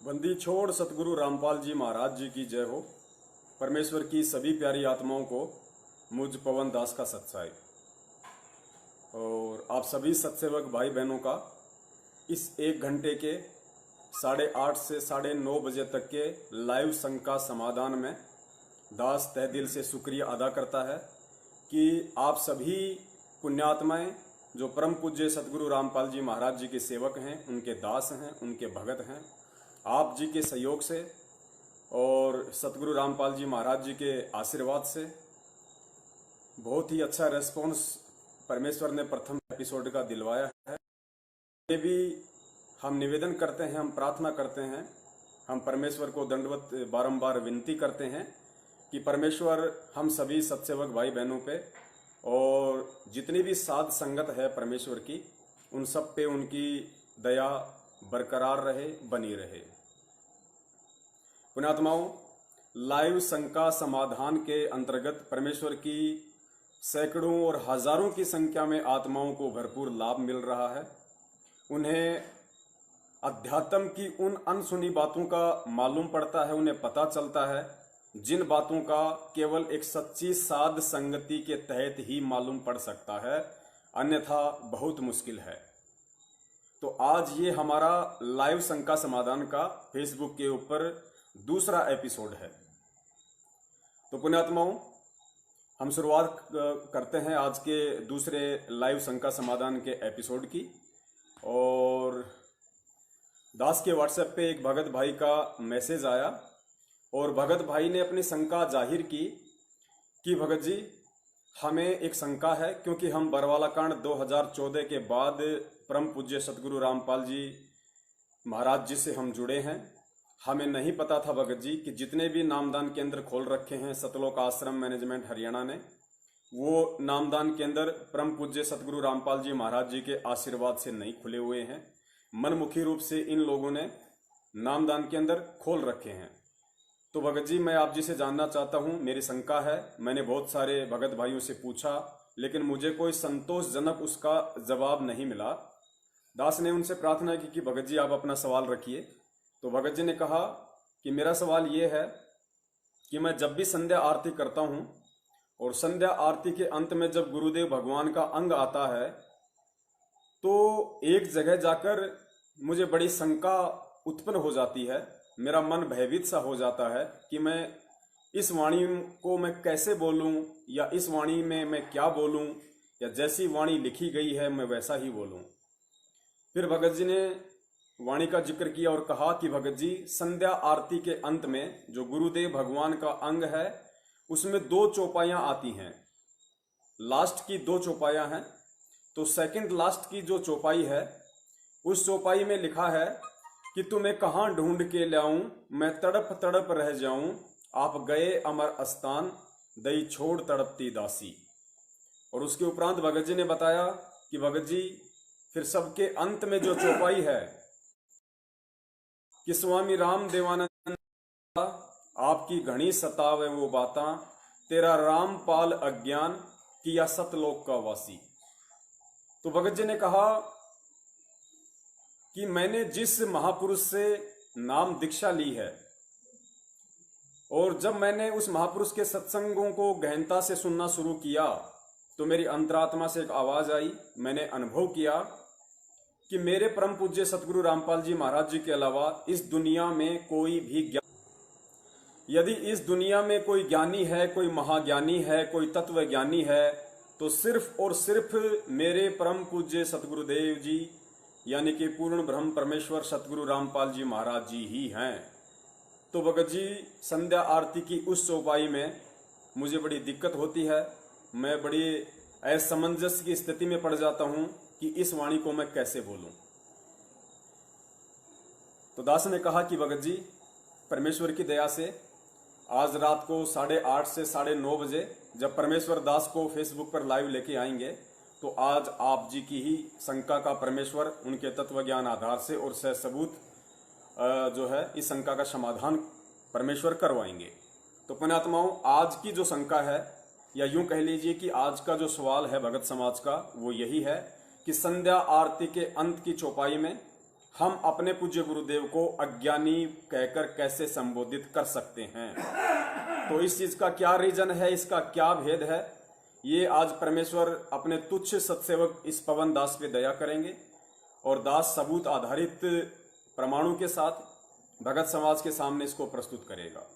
बंदी छोड़ सतगुरु रामपाल जी महाराज जी की जय हो। परमेश्वर की सभी प्यारी आत्माओं को मुझ पवन दास का सत्साई और आप सभी सत्सेवक भाई बहनों का इस 1 घंटे के 8:30 से 9:30 बजे तक के लाइव संघ का समाधान में दास तहे दिल से शुक्रिया अदा करता है कि आप सभी पुण्यात्माएं जो परम पूज्य सतगुरु रामपाल जी महाराज जी के सेवक हैं, उनके दास हैं, उनके भगत हैं, आप जी के सहयोग से और सतगुरु रामपाल जी महाराज जी के आशीर्वाद से बहुत ही अच्छा रेस्पॉन्स परमेश्वर ने प्रथम एपिसोड का दिलवाया है। ये भी हम निवेदन करते हैं, हम प्रार्थना करते हैं, हम परमेश्वर को दंडवत बारंबार विनती करते हैं कि परमेश्वर हम सभी सत्सेवक भाई बहनों पे और जितनी भी साध संगत है परमेश्वर की, उन सब पे उनकी दया बरकरार रहे, बनी रहे। पुण्यात्माओं, लाइव संघ का समाधान के अंतर्गत परमेश्वर की सैकड़ों और हजारों की संख्या में आत्माओं को भरपूर लाभ मिल रहा है। उन्हें अध्यात्म की उन अनसुनी बातों का मालूम पड़ता है, उन्हें पता चलता है जिन बातों का केवल एक सच्ची साध संगति के तहत ही मालूम पड़ सकता है, अन्यथा बहुत मुश्किल है। तो आज ये हमारा लाइव संघ का समाधान का फेसबुक के ऊपर दूसरा एपिसोड है। तो पुण्यात्माओं, हम शुरुआत करते हैं आज के दूसरे लाइव संघ का समाधान के एपिसोड की। और दास के व्हाट्सएप पे एक भगत भाई का मैसेज आया और भगत भाई ने अपनी शंका जाहिर की कि भगत जी, हमें एक शंका है क्योंकि हम बरवाला कांड 2014 के बाद परम पूज्य सतगुरु रामपाल जी महाराज जी से हम जुड़े हैं। हमें नहीं पता था भगत जी कि जितने भी नामदान केंद्र खोल रखे हैं सतलोक आश्रम मैनेजमेंट हरियाणा ने, वो नामदान केंद्र परम पूज्य सतगुरु रामपाल जी महाराज जी के आशीर्वाद से नहीं खुले हुए हैं। मनमुखी रूप से इन लोगों ने नामदान केंद्र खोल रखे हैं। तो भगत जी, मैं आप जी से जानना चाहता हूं, मेरी शंका है। मैंने बहुत सारे भगत भाइयों से पूछा लेकिन मुझे कोई संतोषजनक उसका जवाब नहीं मिला। दास ने उनसे प्रार्थना की कि भगत जी आप अपना सवाल रखिए। तो भगत जी ने कहा कि मेरा सवाल ये है कि मैं जब भी संध्या आरती करता हूं और संध्या आरती के अंत में जब गुरुदेव भगवान का अंग आता है तो एक जगह जाकर मुझे बड़ी शंका उत्पन्न हो जाती है। मेरा मन भयभीत सा हो जाता है कि मैं इस वाणी को मैं कैसे बोलूं या इस वाणी में मैं क्या बोलूं, या जैसी वाणी लिखी गई है मैं वैसा ही बोलूं। फिर भगत जी ने वाणी का जिक्र किया और कहा कि भगत जी, संध्या आरती के अंत में जो गुरुदेव भगवान का अंग है उसमें 2 चौपाइयां आती हैं। लास्ट की 2 चौपाइयां हैं। तो सेकंड लास्ट की जो चौपाई है उस चौपाई में लिखा है कि तुम्हें कहाँ ढूंढ के लाऊं, मैं तड़प तड़प रह जाऊं, आप गए अमर स्थान, दई छोड़ तड़पती दासी। और उसके उपरांत भगत जी ने बताया कि भगत जी, फिर सबके अंत में जो चौपाई है कि स्वामी राम देवानंद आपकी घनी सतावे वो बाता, तेरा रामपाल अज्ञान किया सतलोक का वासी। तो भगत जी ने कहा कि मैंने जिस महापुरुष से नाम दीक्षा ली है और जब मैंने उस महापुरुष के सत्संगों को गहनता से सुनना शुरू किया तो मेरी अंतरात्मा से एक आवाज आई। मैंने अनुभव किया कि मेरे परम पूज्य सतगुरु रामपाल जी महाराज जी के अलावा इस दुनिया में कोई भी यदि इस दुनिया में कोई ज्ञानी है, कोई महाज्ञानी है, कोई तत्व ज्ञानी है तो सिर्फ और सिर्फ मेरे परम पूज्य सतगुरुदेव जी यानी कि पूर्ण ब्रह्म परमेश्वर सतगुरु रामपाल जी महाराज जी ही हैं। तो भगत जी, संध्या आरती की उस चौपाई में मुझे बड़ी दिक्कत होती है। मैं बड़ी असमंजस की स्थिति में पड़ जाता हूं कि इस वाणी को मैं कैसे बोलूं। तो दास ने कहा कि भगत जी, परमेश्वर की दया से आज रात को 8:30 से 9:30 बजे जब परमेश्वर दास को फेसबुक पर लाइव लेके आएंगे तो आज आप जी की ही शंका का परमेश्वर उनके तत्व ज्ञान आधार से और सह सबूत जो है इस शंका का समाधान परमेश्वर करवाएंगे। तो पुण्यात्माओं, आज की जो शंका है या यूं कह लीजिए कि आज का जो सवाल है भगत समाज का वो यही है कि संध्या आरती के अंत की चौपाई में हम अपने पूज्य गुरुदेव को अज्ञानी कहकर कैसे संबोधित कर सकते हैं। तो इस चीज का क्या रीजन है, इसका क्या भेद है, ये आज परमेश्वर अपने तुच्छ सत्सेवक इस पवन दास पे दया करेंगे और दास सबूत आधारित प्रमाणों के साथ भगत समाज के सामने इसको प्रस्तुत करेगा।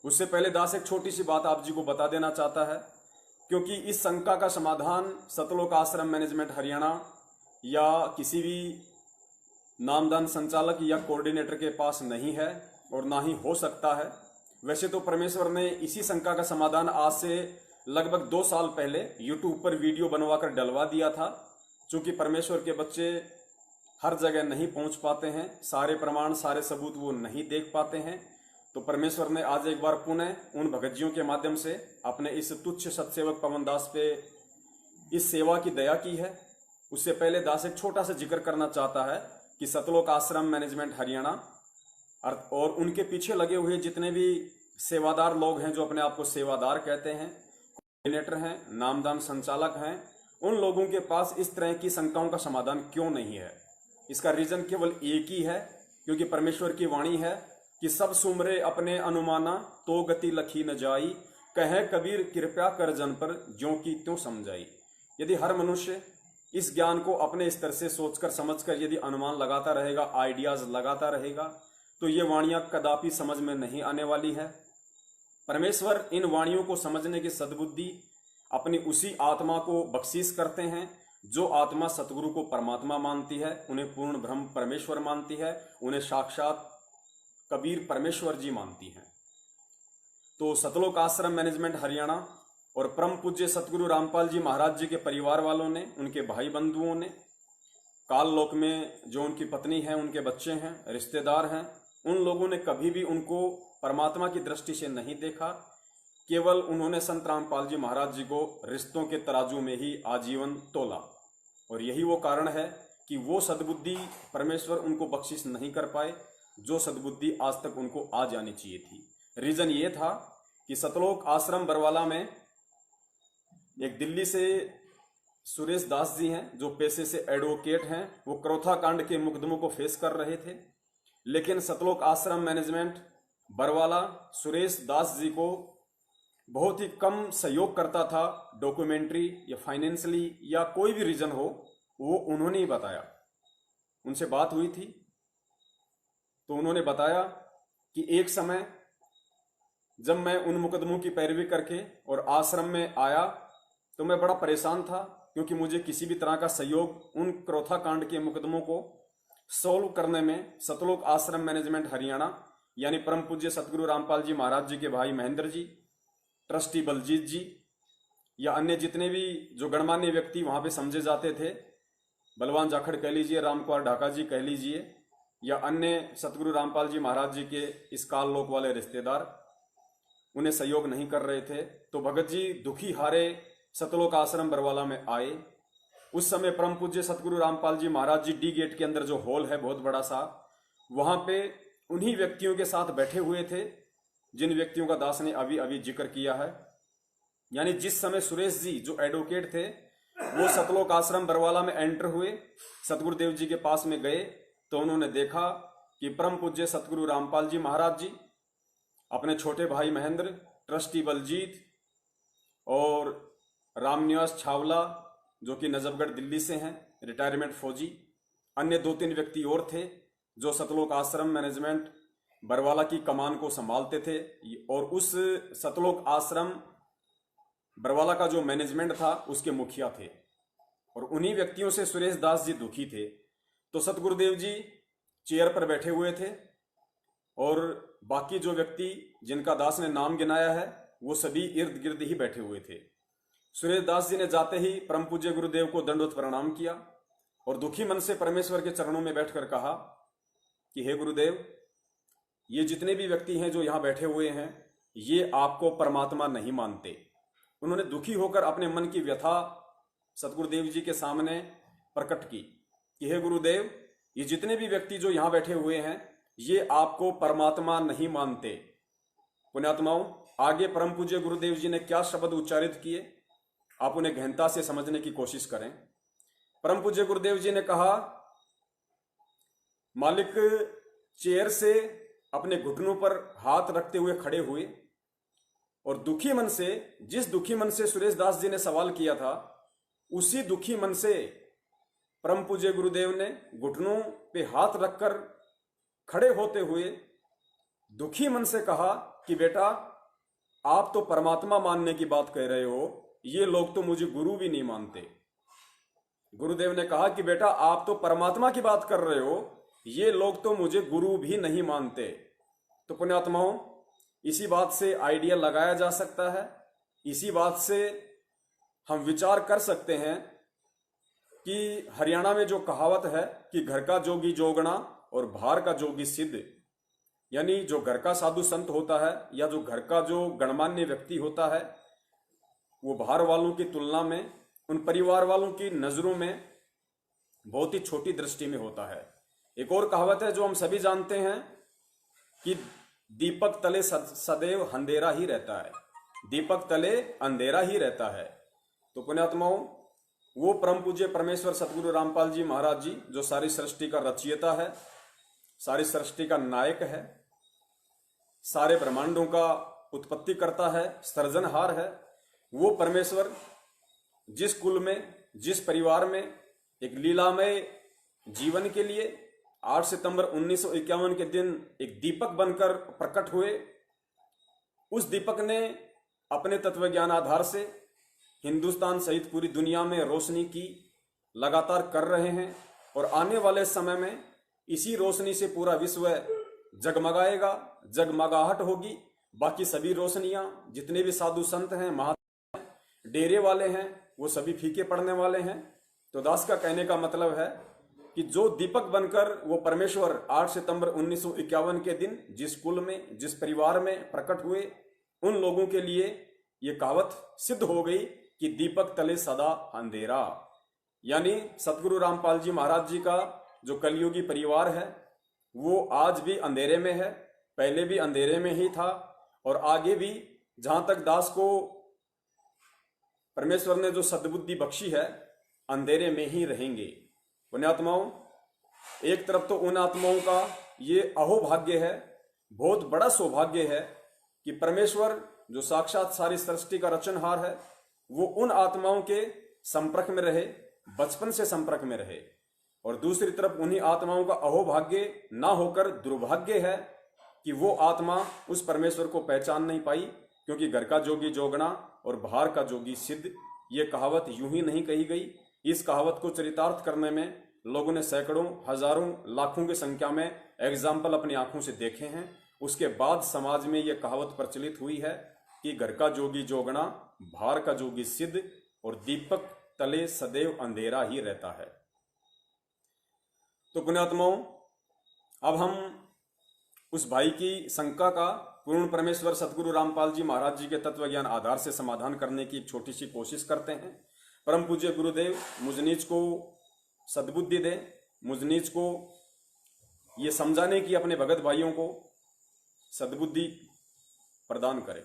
उससे पहले दास एक छोटी सी बात आप जी को बता देना चाहता है, क्योंकि इस शंका का समाधान सतलोक आश्रम मैनेजमेंट हरियाणा या किसी भी नामदान संचालक या कोऑर्डिनेटर के पास नहीं है और ना ही हो सकता है। वैसे तो परमेश्वर ने इसी शंका का समाधान आज से लगभग 2 साल पहले यूट्यूब पर वीडियो बनवाकर डलवा दिया था। चूंकि परमेश्वर के बच्चे हर जगह नहीं पहुंच पाते हैं, सारे प्रमाण सारे सबूत वो नहीं देख पाते हैं, तो परमेश्वर ने आज एक बार पुनः उन भगतजियों के माध्यम से अपने इस तुच्छ सत्सेवक पवन दास पे इस सेवा की दया की है। उससे पहले दास एक छोटा सा जिक्र करना चाहता है कि सतलोक आश्रम मैनेजमेंट हरियाणा और उनके पीछे लगे हुए जितने भी सेवादार लोग हैं, जो अपने आप को सेवादार कहते हैं, कोऑर्डिनेटर हैं, नामदान संचालक हैं, उन लोगों के पास इस तरह की शंकाओं का समाधान क्यों नहीं है। इसका रीजन केवल एक ही है, क्योंकि परमेश्वर की वाणी है कि सब सुमरे अपने अनुमाना तो गति लखी न जाई, कहे कबीर कृपया कर जन पर ज्यों की त्यों समझाई। यदि हर मनुष्य इस ज्ञान को अपने स्तर से सोचकर समझकर यदि अनुमान लगाता रहेगा, आइडियाज लगाता रहेगा, तो ये वाणियां कदापि समझ में नहीं आने वाली है। परमेश्वर इन वाणियों को समझने की सद्बुद्धि अपनी उसी आत्मा को बख्शीश करते हैं जो आत्मा सतगुरु को परमात्मा मानती है, उन्हें पूर्ण ब्रह्म परमेश्वर मानती है, उन्हें साक्षात कबीर परमेश्वर जी मानती है। तो सतलोक आश्रम मैनेजमेंट हरियाणा और परम पूज्य सतगुरु रामपाल जी महाराज जी के परिवार वालों ने, उनके भाई बंधुओं ने, काल लोक में जो उनकी पत्नी है, उनके बच्चे हैं, रिश्तेदार हैं, उन लोगों ने कभी भी उनको परमात्मा की दृष्टि से नहीं देखा। केवल उन्होंने संत रामपाल जी महाराज जी को रिश्तों के तराजू में ही आजीवन तोला, और यही वो कारण है कि वो सद्बुद्धि परमेश्वर उनको बख्शिश नहीं कर पाए जो सद्बुद्धि आज तक उनको आ जानी चाहिए थी। रीजन ये था कि सतलोक आश्रम बरवाला में एक दिल्ली से सुरेश दास जी हैं, जो पेशे से एडवोकेट हैं, वो क्रोथा कांड के मुकदमों को फेस कर रहे थे। लेकिन सतलोक आश्रम मैनेजमेंट बरवाला सुरेश दास जी को बहुत ही कम सहयोग करता था, डॉक्यूमेंट्री या फाइनेंशियली या कोई भी रीजन हो, वो उन्होंने ही बताया। उनसे बात हुई थी तो उन्होंने बताया कि एक समय जब मैं उन मुकदमों की पैरवी करके और आश्रम में आया तो मैं बड़ा परेशान था, क्योंकि मुझे किसी भी तरह का सहयोग उन क्रोथा कांड के मुकदमों को सॉल्व करने में सतलोक आश्रम मैनेजमेंट हरियाणा यानी परम पूज्य सतगुरु रामपाल जी महाराज जी के भाई महेंद्र जी, ट्रस्टी बलजीत जी या अन्य जितने भी जो गणमान्य व्यक्ति वहां पे समझे जाते थे, बलवान जाखड़ कह लीजिए, रामकुमार ढाका जी कह लीजिए, या अन्य सतगुरु रामपाल जी महाराज जी के इस काल लोक वाले रिश्तेदार, उन्हें सहयोग नहीं कर रहे थे। तो भगत जी दुखी हारे सतलोक आश्रम बरवाला में आए। उस समय परम पूज्य सतगुरु रामपाल जी महाराज जी डी गेट के अंदर जो हॉल है बहुत बड़ा सा, वहां पे उन्हीं व्यक्तियों के साथ बैठे हुए थे जिन व्यक्तियों का दास ने अभी अभी जिक्र किया है। यानी जिस समय सुरेश जी जो एडवोकेट थे वो सतलोक आश्रम बरवाला में एंटर हुए, सतगुरुदेव जी के पास में गए, तो उन्होंने देखा कि परम पूज्य सतगुरु रामपाल जी महाराज जी अपने छोटे भाई महेंद्र, ट्रस्टी बलजीत और रामनिवास छावला जो कि नजफगढ़ दिल्ली से हैं, रिटायरमेंट फौजी, अन्य 2-3 व्यक्ति और थे जो सतलोक आश्रम मैनेजमेंट बरवाला की कमान को संभालते थे। और उस सतलोक आश्रम बरवाला का जो मैनेजमेंट था उसके मुखिया थे, और उन्हीं व्यक्तियों से सुरेश दास जी दुखी थे। तो सतगुरुदेव जी चेयर पर बैठे हुए थे और बाकी जो व्यक्ति जिनका दास ने नाम गिनाया है वो सभी इर्द गिर्द ही बैठे हुए थे। सुरेश दास जी ने जाते ही परम पूज्य गुरुदेव को दंडवत प्रणाम किया और दुखी मन से परमेश्वर के चरणों में बैठकर कहा कि हे गुरुदेव, ये जितने भी व्यक्ति हैं जो यहाँ बैठे हुए हैं ये आपको परमात्मा नहीं मानते। उन्होंने दुखी होकर अपने मन की व्यथा सतगुरुदेव जी के सामने प्रकट की कि हे गुरुदेव, ये जितने भी व्यक्ति जो यहाँ बैठे हुए हैं ये आपको परमात्मा नहीं मानते। पुण्यात्माओं, आगे परम पूज्य गुरुदेव जी ने क्या शब्द उच्चारित किए आप उन्हें गहनता से समझने की कोशिश करें। परम पूज्य गुरुदेव जी ने कहा मालिक चेयर से अपने घुटनों पर हाथ रखते हुए खड़े हुए और दुखी मन से, जिस दुखी मन से सुरेश दास जी ने सवाल किया था, उसी दुखी मन से परम पूज्य गुरुदेव ने घुटनों पे हाथ रखकर खड़े होते हुए दुखी मन से कहा कि बेटा, आप तो परमात्मा मानने की बात कह रहे हो, ये लोग तो मुझे गुरु भी नहीं मानते। गुरुदेव ने कहा कि बेटा, आप तो परमात्मा की बात कर रहे हो, ये लोग तो मुझे गुरु भी नहीं मानते। तो पुण्यात्माओं, इसी बात से आइडिया लगाया जा सकता है, इसी बात से हम विचार कर सकते हैं कि हरियाणा में जो कहावत है कि घर का जोगी जोगना और बाहर का जोगी सिद्ध, यानी जो घर का साधु संत होता है या जो घर का जो गणमान्य व्यक्ति होता है, वो बाहर वालों की तुलना में, उन परिवार वालों की नजरों में बहुत ही छोटी दृष्टि में होता है। एक और कहावत है जो हम सभी जानते हैं कि दीपक तले सदैव अंधेरा ही रहता है, दीपक तले अंधेरा ही रहता है। तो पुण्यात्माओं, वो परम पूज्य परमेश्वर सतगुरु रामपाल जी महाराज जी, जो सारी सृष्टि का रचयिता है, सारी सृष्टि का नायक है, सारे ब्रह्मांडों का उत्पत्ति करता है, सृजनहार है, वो परमेश्वर जिस कुल में, जिस परिवार में एक लीलामय जीवन के लिए 8 सितंबर 1951 के दिन एक दीपक बनकर प्रकट हुए, उस दीपक ने अपने तत्वज्ञान आधार से हिंदुस्तान सहित पूरी दुनिया में रोशनी की लगातार कर रहे हैं और आने वाले समय में इसी रोशनी से पूरा विश्व जगमगाएगा, जगमगाहट होगी। बाकी सभी रोशनियां, जितने भी साधु संत हैं, महात्मा हैं, डेरे वाले हैं, वो सभी फीके पड़ने वाले हैं। तो दास का कहने का मतलब है कि जो दीपक बनकर वो परमेश्वर 8 सितंबर 1951 के दिन जिस कुल में, जिस परिवार में प्रकट हुए, उन लोगों के लिए ये कहावत सिद्ध हो गई कि दीपक तले सदा अंधेरा। यानी सतगुरु रामपाल जी महाराज जी का जो कलयुगी परिवार है वो आज भी अंधेरे में है, पहले भी अंधेरे में ही था और आगे भी, जहां तक दास को परमेश्वर ने जो सद्बुद्धि बख्शी है, अंधेरे में ही रहेंगे। पुण्यात्माओं, एक तरफ तो उन आत्माओं का ये अहोभाग्य है, बहुत बड़ा सौभाग्य है कि परमेश्वर जो साक्षात सारी सृष्टि का रचनहार है, वो उन आत्माओं के संपर्क में रहे, बचपन से संपर्क में रहे। और दूसरी तरफ उन्हीं आत्माओं का अहोभाग्य ना होकर दुर्भाग्य है कि वो आत्मा उस परमेश्वर को पहचान नहीं पाई, क्योंकि घर का जोगी जोगना और बाहर का जोगी सिद्ध, ये कहावत यूं ही नहीं कही गई। इस कहावत को चरितार्थ करने में लोगों ने सैकड़ों, हजारों, लाखों की संख्या में एग्जाम्पल अपनी आंखों से देखे हैं। उसके बाद समाज में यह कहावत प्रचलित हुई है कि घर का जोगी जोगना, बाहर का जोगी सिद्ध और दीपक तले सदैव अंधेरा ही रहता है। तो पुण्यात्माओं, अब हम उस भाई की शंका का पूर्ण परमेश्वर सतगुरु रामपाल जी महाराज जी के तत्वज्ञान आधार से समाधान करने की एक छोटी सी कोशिश करते हैं। परम पूज्य गुरुदेव मुझ नीच को सद्बुद्धि दें, मुझ नीच को ये समझाने की अपने भगत भाइयों को सद्बुद्धि प्रदान करें।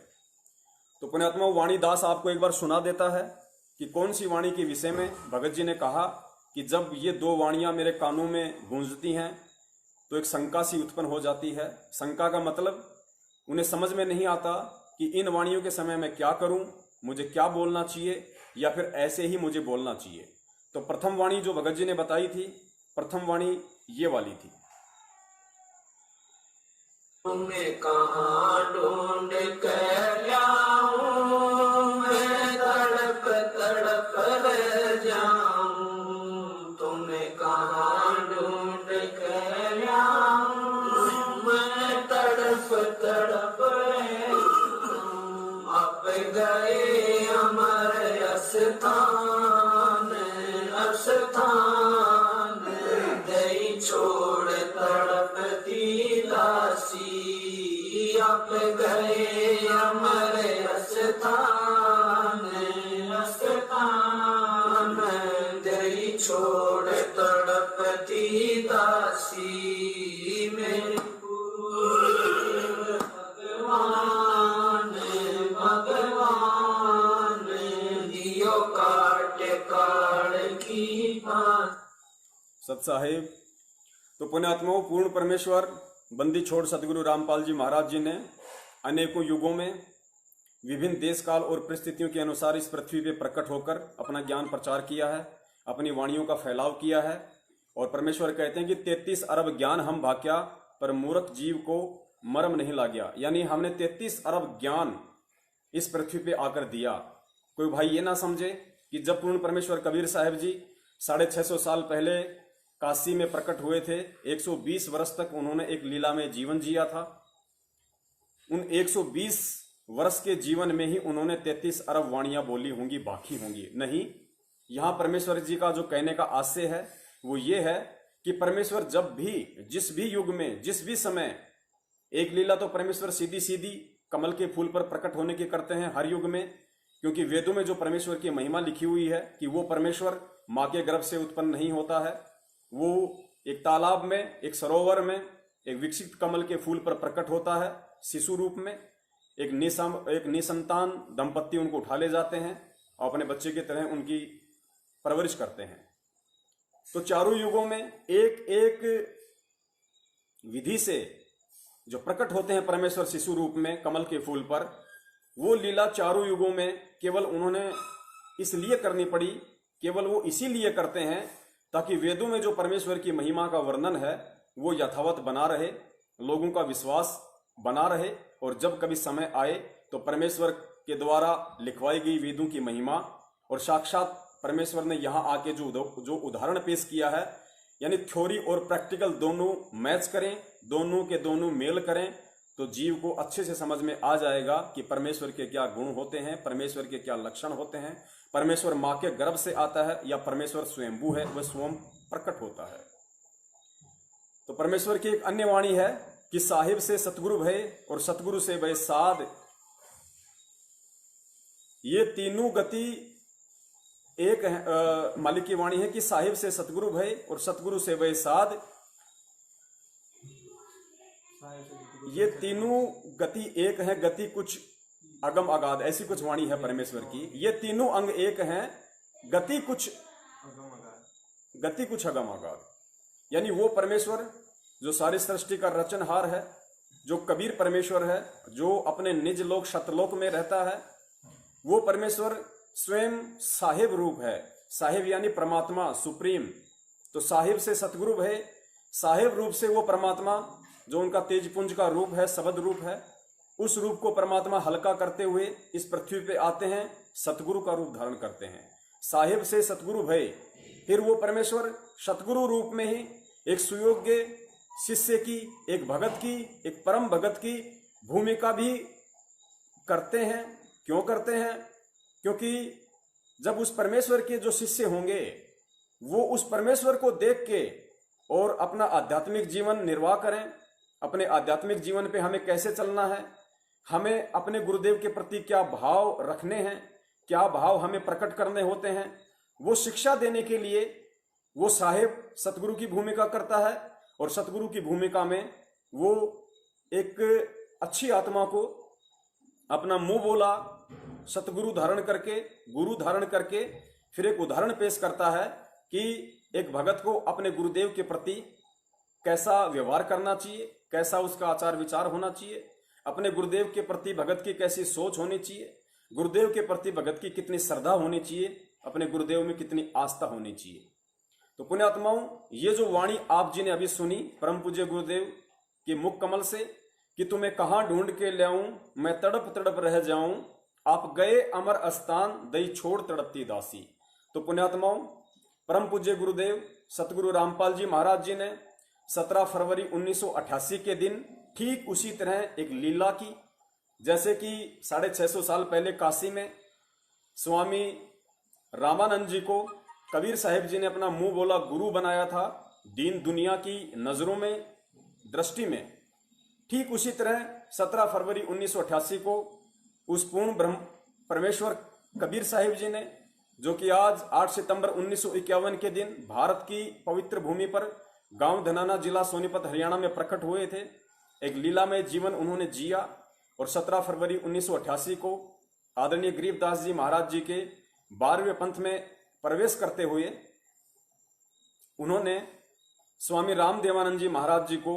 तो पुण्यात्मा, वाणी दास आपको एक बार सुना देता है कि कौन सी वाणी के विषय में भगत जी ने कहा कि जब ये दो वाणियां मेरे कानों में गूंजती हैं तो एक शंका सी उत्पन्न हो जाती है। शंका का मतलब उन्हें समझ में नहीं आता कि इन वाणियों के समय मैं क्या करूं, मुझे क्या बोलना चाहिए या फिर ऐसे ही मुझे बोलना चाहिए। तो प्रथम वाणी जो भगत जी ने बताई थी, प्रथम वाणी ये वाली थी। तुम्हें कहाँ ढूंढ कर लाऊं, मैं तड़प तड़प रह जाऊं। तुम्हें कहाँ ढूंढ कर लाऊं, मैं तड़प तड़प रह जाऊं। अब गए अमर अस्थान, अस्थान दई छोड़ तड़पती दासी। आप गए अमर अस्थान, अस्थान दई छोड़ तड़पती दासी। मेरे भगवान, भगवान दियो काट काट की बात। सत साहेब, तो पुण्यात्माओं, पूर्ण परमेश्वर बंदी छोड़ सदगुरु रामपाल जी महाराज जी ने अनेकों युगों में विभिन्न देश काल और परिस्थितियों के अनुसार इस पृथ्वी पे प्रकट होकर अपना ज्ञान प्रचार किया है, अपनी वाणियों का फैलाव किया है। और परमेश्वर कहते हैं कि 33 अरब ज्ञान हम भाग्या, पर मूर्ख जीव को मर्म नहीं ला गया। यानी हमने 33 अरब ज्ञान इस पृथ्वी पे आकर दिया। कोई भाई ये ना समझे कि जब पूर्ण परमेश्वर कबीर साहब जी 650 साल पहले काशी में प्रकट हुए थे, 120 वर्ष तक उन्होंने एक लीला में जीवन जिया था। उन 120 वर्ष के जीवन में ही उन्होंने 33 अरब वाणियां बोली होंगी, बाकी होंगी नहीं। यहां परमेश्वर जी का जो कहने का आशय है वो ये है कि परमेश्वर जब भी, जिस भी युग में, जिस भी समय, एक लीला तो परमेश्वर सीधी सीधी कमल के फूल पर प्रकट होने की करते हैं हर युग में, क्योंकि वेदों में जो परमेश्वर की महिमा लिखी हुई है कि वो परमेश्वर मां के गर्भ से उत्पन्न नहीं होता है, वो एक तालाब में, एक सरोवर में, एक विकसित कमल के फूल पर प्रकट होता है शिशु रूप में। एक निसंतान दंपत्ति उनको उठा ले जाते हैं और अपने बच्चे की तरह उनकी परवरिश करते हैं। तो चारों युगों में एक एक विधि से जो प्रकट होते हैं परमेश्वर शिशु रूप में कमल के फूल पर, वो लीला चारों युगों में केवल उन्होंने इसलिए करनी पड़ी, केवल वो इसीलिए करते हैं ताकि वेदों में जो परमेश्वर की महिमा का वर्णन है वो यथावत बना रहे, लोगों का विश्वास बना रहे, और जब कभी समय आए तो परमेश्वर के द्वारा लिखवाई गई वेदों की महिमा और साक्षात परमेश्वर ने यहाँ आके जो उदाहरण पेश किया है, यानी थ्योरी और प्रैक्टिकल दोनों मैच करें, दोनों के दोनों मेल करें, तो जीव को अच्छे से समझ में आ जाएगा कि परमेश्वर के क्या गुण होते हैं, परमेश्वर के क्या लक्षण होते हैं, परमेश्वर मां के गर्भ से आता है या परमेश्वर स्वयंभू है, वह स्वयं प्रकट होता है। तो परमेश्वर की एक अन्य वाणी है कि साहिब से सतगुरु भय और सतगुरु से भय साध, ये तीनों गति एक है। मालिक की वाणी है कि साहिब से सतगुरु भय और सतगुरु से भय साध, ये तीनों गति एक है, गति कुछ अगम अगाध, ऐसी कुछ वाणी है परमेश्वर की। ये तीनों अंग एक हैं, गति कुछ अगम अगाध। यानी वो परमेश्वर जो सारी सृष्टि का रचनहार है, जो कबीर परमेश्वर है, जो अपने निज लोक शतलोक में रहता है, वो परमेश्वर स्वयं साहिब रूप है। साहिब यानी परमात्मा, सुप्रीम। तो साहिब से सतगुरु है, साहिब रूप से वो परमात्मा जो उनका तेजपुंज का रूप है, शब्द रूप है, उस रूप को परमात्मा हल्का करते हुए इस पृथ्वी पे आते हैं, सतगुरु का रूप धारण करते हैं। साहिब से सतगुरु भय, फिर वो परमेश्वर सतगुरु रूप में ही एक सुयोग्य शिष्य की, एक भगत की, एक परम भगत की भूमिका भी करते हैं। क्यों करते हैं? क्योंकि जब उस परमेश्वर के जो शिष्य होंगे वो उस परमेश्वर को देख के और अपना आध्यात्मिक जीवन निर्वाह करें। अपने आध्यात्मिक जीवन पे हमें कैसे चलना है, हमें अपने गुरुदेव के प्रति क्या भाव रखने हैं, क्या भाव हमें प्रकट करने होते हैं, वो शिक्षा देने के लिए वो साहिब सतगुरु की भूमिका करता है। और सतगुरु की भूमिका में वो एक अच्छी आत्मा को अपना मुंह बोला सतगुरु धारण करके, गुरु धारण करके फिर एक उदाहरण पेश करता है कि एक भगत को अपने गुरुदेव के प्रति कैसा व्यवहार करना चाहिए, कैसा उसका आचार विचार होना चाहिए, अपने गुरुदेव के प्रति भगत की कैसी सोच होनी चाहिए, गुरुदेव के प्रति भगत की कितनी श्रद्धा होनी चाहिए, अपने गुरुदेव में कितनी आस्था होनी चाहिए। तो पुण्यात्माओं, ये जो वाणी आप जी ने अभी सुनी परम पूज्य गुरुदेव के मुख कमल से कि तुम्हें कहां ढूंढ के ले आऊं, मैं तड़प तड़प रह जाऊं, आप गए अमर स्थान दई छोड़ तड़पती दासी। तो पुण्यात्माओं, परम पूज्य गुरुदेव सतगुरु रामपाल जी महाराज जी ने 17 फरवरी 1988 के दिन ठीक उसी तरह एक लीला की, जैसे कि 650 साल पहले काशी में स्वामी रामानंद जी को कबीर साहिब जी ने अपना मुंह बोला गुरु बनाया था दीन दुनिया की नजरों में, दृष्टि में। ठीक उसी तरह 17 फरवरी 1988 को उस पूर्ण ब्रह्म परमेश्वर कबीर साहिब जी ने, जो कि आज 8 सितंबर 1951 के दिन भारत की पवित्र भूमि पर गांव धनाना जिला सोनीपत हरियाणा में प्रकट हुए थे, एक लीला में जीवन उन्होंने जिया। और 17 फरवरी 1988 को आदरणीय गरीबदास जी महाराज जी के 12वें पंथ में प्रवेश करते हुए उन्होंने स्वामी राम देवानंद जी महाराज जी को,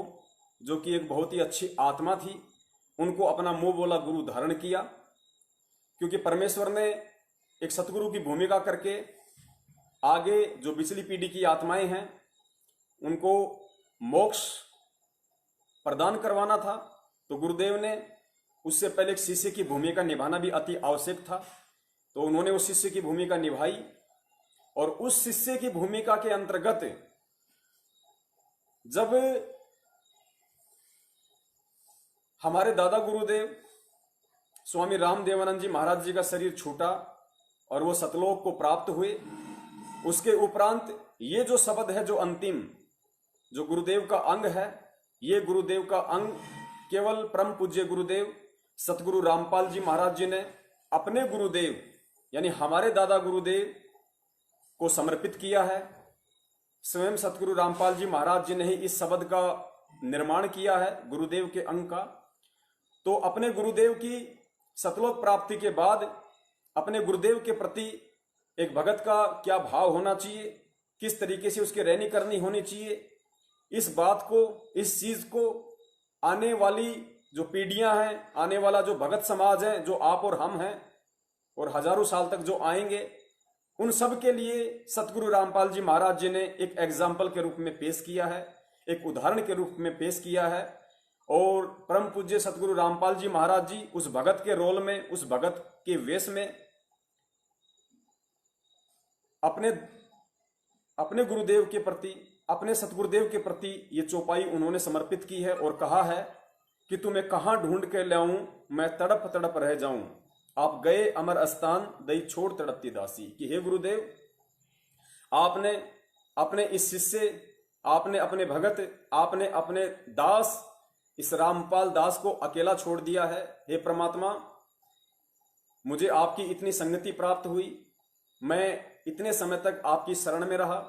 जो कि एक बहुत ही अच्छी आत्मा थी, उनको अपना मुंह बोला गुरु धारण किया, क्योंकि परमेश्वर ने एक सतगुरु की भूमिका करके आगे जो पिछली पीढ़ी की आत्माएं हैं उनको मोक्ष प्रदान करवाना था। तो गुरुदेव ने उससे पहले एक शिष्य की भूमिका निभाना भी अति आवश्यक था, तो उन्होंने उस शिष्य की भूमिका निभाई। और उस शिष्य की भूमिका के अंतर्गत जब हमारे दादा गुरुदेव स्वामी राम देवानंद जी महाराज जी का शरीर छूटा और वो सतलोक को प्राप्त हुए, उसके उपरांत ये जो शब्द है, जो अंतिम जो गुरुदेव का अंग है, ये गुरुदेव का अंग केवल परम पूज्य गुरुदेव सतगुरु रामपाल जी महाराज जी ने अपने गुरुदेव यानी हमारे दादा गुरुदेव को समर्पित किया है। स्वयं सतगुरु रामपाल जी महाराज जी ने ही इस शब्द का निर्माण किया है, गुरुदेव के अंग का। तो अपने गुरुदेव की सतलोक प्राप्ति के बाद अपने गुरुदेव के प्रति एक भगत का क्या भाव होना चाहिए, किस तरीके से उसकी रहनी करनी होनी चाहिए, इस बात को, इस चीज को आने वाली जो पीढ़ियां हैं, आने वाला जो भगत समाज है, जो आप और हम हैं और हजारों साल तक जो आएंगे, उन सब के लिए सतगुरु रामपाल जी महाराज जी ने एक एग्जाम्पल के रूप में पेश किया है, एक उदाहरण के रूप में पेश किया है। और परम पूज्य सतगुरु रामपाल जी महाराज जी उस भगत के रोल में, उस भगत के वेश में अपने गुरुदेव के प्रति, अपने सतगुरुदेव के प्रति ये चौपाई उन्होंने समर्पित की है और कहा है कि तुम्हें कहां ढूंढ के लाऊं, मैं तड़प तड़प रह जाऊं, आप गए अमर स्थान दई छोड़ तड़पती दासी। कि हे गुरुदेव, आपने अपने इस शिष्य, आपने अपने भगत, आपने अपने दास इस रामपाल दास को अकेला छोड़ दिया है। हे परमात्मा, मुझे आपकी इतनी संगति प्राप्त हुई, मैं इतने समय तक आपकी शरण में रहा,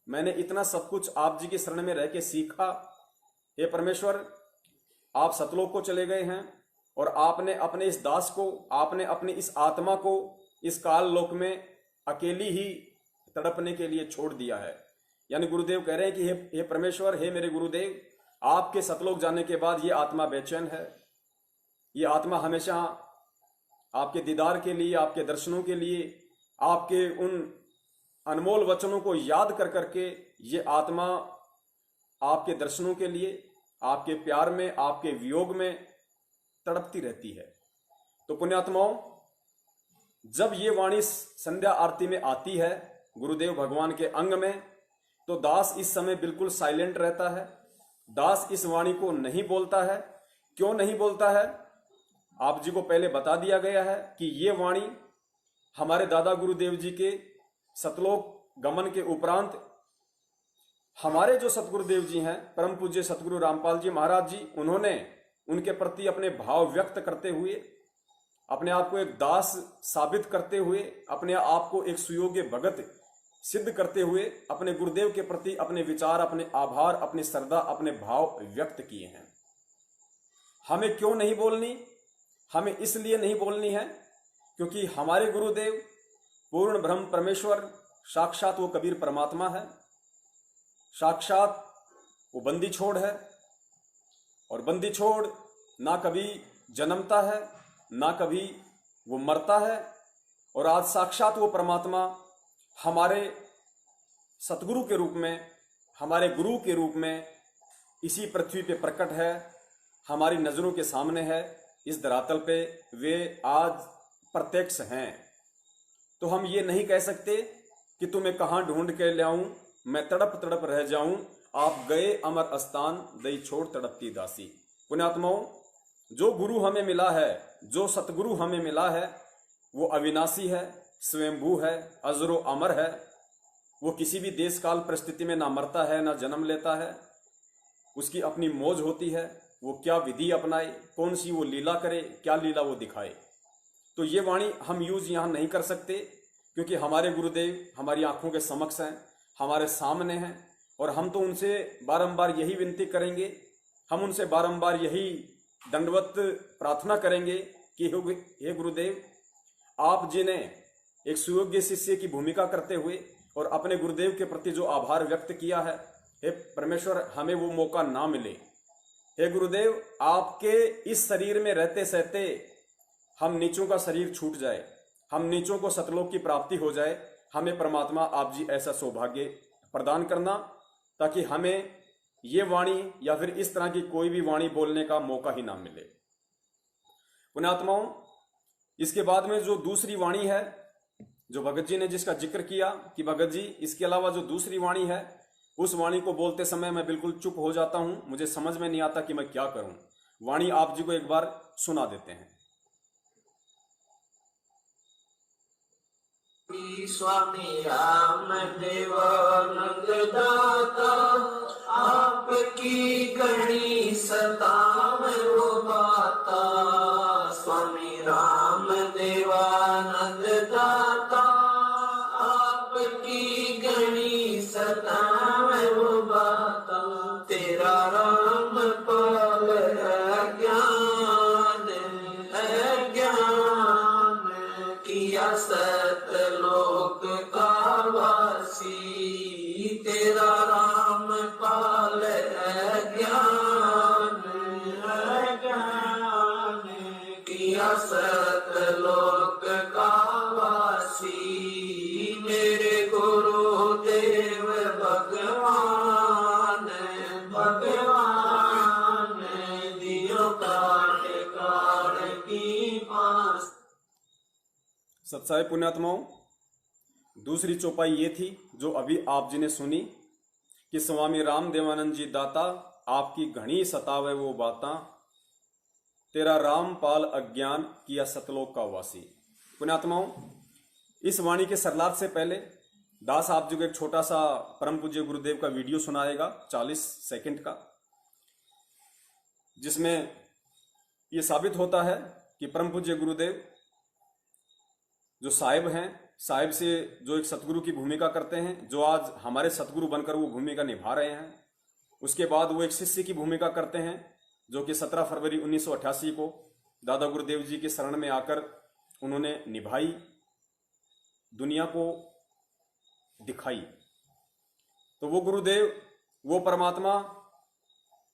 मैंने इतना सब कुछ आप जी की शरण में रह के सीखा। हे परमेश्वर, आप सतलोक को चले गए हैं और आपने अपने इस दास को, आपने अपनी इस आत्मा को इस काल लोक में अकेली ही तड़पने के लिए छोड़ दिया है। यानी गुरुदेव कह रहे हैं कि हे परमेश्वर, हे मेरे गुरुदेव, आपके सतलोक जाने के बाद ये आत्मा बेचैन है, ये आत्मा हमेशा आपके दीदार के लिए, आपके दर्शनों के लिए, आपके उन अनमोल वचनों को याद कर करके ये आत्मा आपके दर्शनों के लिए, आपके प्यार में, आपके वियोग में तड़पती रहती है। तो पुण्यात्माओं, जब ये वाणी संध्या आरती में आती है गुरुदेव भगवान के अंग में, तो दास इस समय बिल्कुल साइलेंट रहता है, दास इस वाणी को नहीं बोलता है। क्यों नहीं बोलता है? आप जी को पहले बता दिया गया है कि ये वाणी हमारे दादा गुरुदेव जी के सतलोक गमन के उपरांत हमारे जो सतगुरुदेव जी हैं, परम पूज्य सतगुरु रामपाल जी महाराज जी, उन्होंने उनके प्रति अपने भाव व्यक्त करते हुए, अपने आप को एक दास साबित करते हुए, अपने आप को एक सुयोग्य भगत सिद्ध करते हुए अपने गुरुदेव के प्रति अपने विचार, अपने आभार, अपनी श्रद्धा, अपने भाव व्यक्त किए हैं। हमें क्यों नहीं बोलनी? हमें इसलिए नहीं बोलनी है क्योंकि हमारे गुरुदेव पूर्ण ब्रह्म परमेश्वर, साक्षात वो कबीर परमात्मा है, साक्षात वो बंदी छोड़ है। और बंदी छोड़ ना कभी जन्मता है, ना कभी वो मरता है। और आज साक्षात वो परमात्मा हमारे सतगुरु के रूप में, हमारे गुरु के रूप में इसी पृथ्वी पे प्रकट है, हमारी नजरों के सामने है, इस धरातल पे वे आज प्रत्यक्ष हैं। तो हम ये नहीं कह सकते कि तुम्हें कहां ढूंढ के लाऊं, मैं तड़प तड़प रह जाऊं, आप गए अमर स्थान दई छोड़ तड़पती दासी। पुण्यात्माओं, जो गुरु हमें मिला है, जो सतगुरु हमें मिला है, वो अविनाशी है, स्वयंभू है, अजरो अमर है। वो किसी भी देश काल परिस्थिति में ना मरता है, ना जन्म लेता है। उसकी अपनी मौज होती है, वो क्या विधि अपनाए, कौन सी वो लीला करे, क्या लीला वो दिखाए। तो ये वाणी हम यूज यहाँ नहीं कर सकते क्योंकि हमारे गुरुदेव हमारी आंखों के समक्ष हैं, हमारे सामने हैं। और हम तो उनसे बारंबार यही विनती करेंगे, हम उनसे बारंबार यही दंडवत प्रार्थना करेंगे कि हे गुरुदेव, आप जी ने एक सुयोग्य शिष्य की भूमिका करते हुए और अपने गुरुदेव के प्रति जो आभार व्यक्त किया है, हे परमेश्वर, हमें वो मौका ना मिले। हे गुरुदेव, आपके इस शरीर में रहते सहते हम नीचों का शरीर छूट जाए, हम नीचों को सतलोक की प्राप्ति हो जाए, हमें परमात्मा आप जी ऐसा सौभाग्य प्रदान करना, ताकि हमें ये वाणी या फिर इस तरह की कोई भी वाणी बोलने का मौका ही ना मिले। पुण्यात्माओं, इसके बाद में जो दूसरी वाणी है, जो भगत जी ने जिसका जिक्र किया कि भगत जी इसके अलावा जो दूसरी वाणी है, उस वाणी को बोलते समय मैं बिल्कुल चुप हो जाता हूं, मुझे समझ में नहीं आता कि मैं क्या करूं। वाणी आप जी को एक बार सुना देते हैं। स्वामी राम देवानंद दाता, आपकी गणी सताव वो बाता। स्वामी राम देवानंद दाता, आपकी गणी सताव वो बाता। तेरा राम पाल अज्ञान किया सतलोक का वासी। तेरा राम पाल अज्ञान किया सतलोक का वासी। मेरे गुरुदेव भगवान भगवान दियो काट काट की पास। सत्साई पुण्यात्माओं, दूसरी चौपाई ये थी जो अभी आप जी ने सुनी कि स्वामी राम देवानंद जी दाता, आपकी घनी सतावे वो बाता। तेरा राम पाल अज्ञान किया सतलोक का वासी। पुण्यात्माओं, इस वाणी के सरलार्थ से पहले दास आप जी को एक छोटा सा परम पूज्य गुरुदेव का वीडियो सुनाएगा 40 सेकंड का, जिसमें यह साबित होता है कि परम पूज्य गुरुदेव जो साहिब हैं, साहिब से जो एक सतगुरु की भूमिका करते हैं, जो आज हमारे सतगुरु बनकर वो भूमिका निभा रहे हैं। उसके बाद वो एक शिष्य की भूमिका करते हैं, जो कि 17 फरवरी 1988 को दादा गुरुदेव जी के शरण में आकर उन्होंने निभाई, दुनिया को दिखाई। तो वो गुरुदेव, वो परमात्मा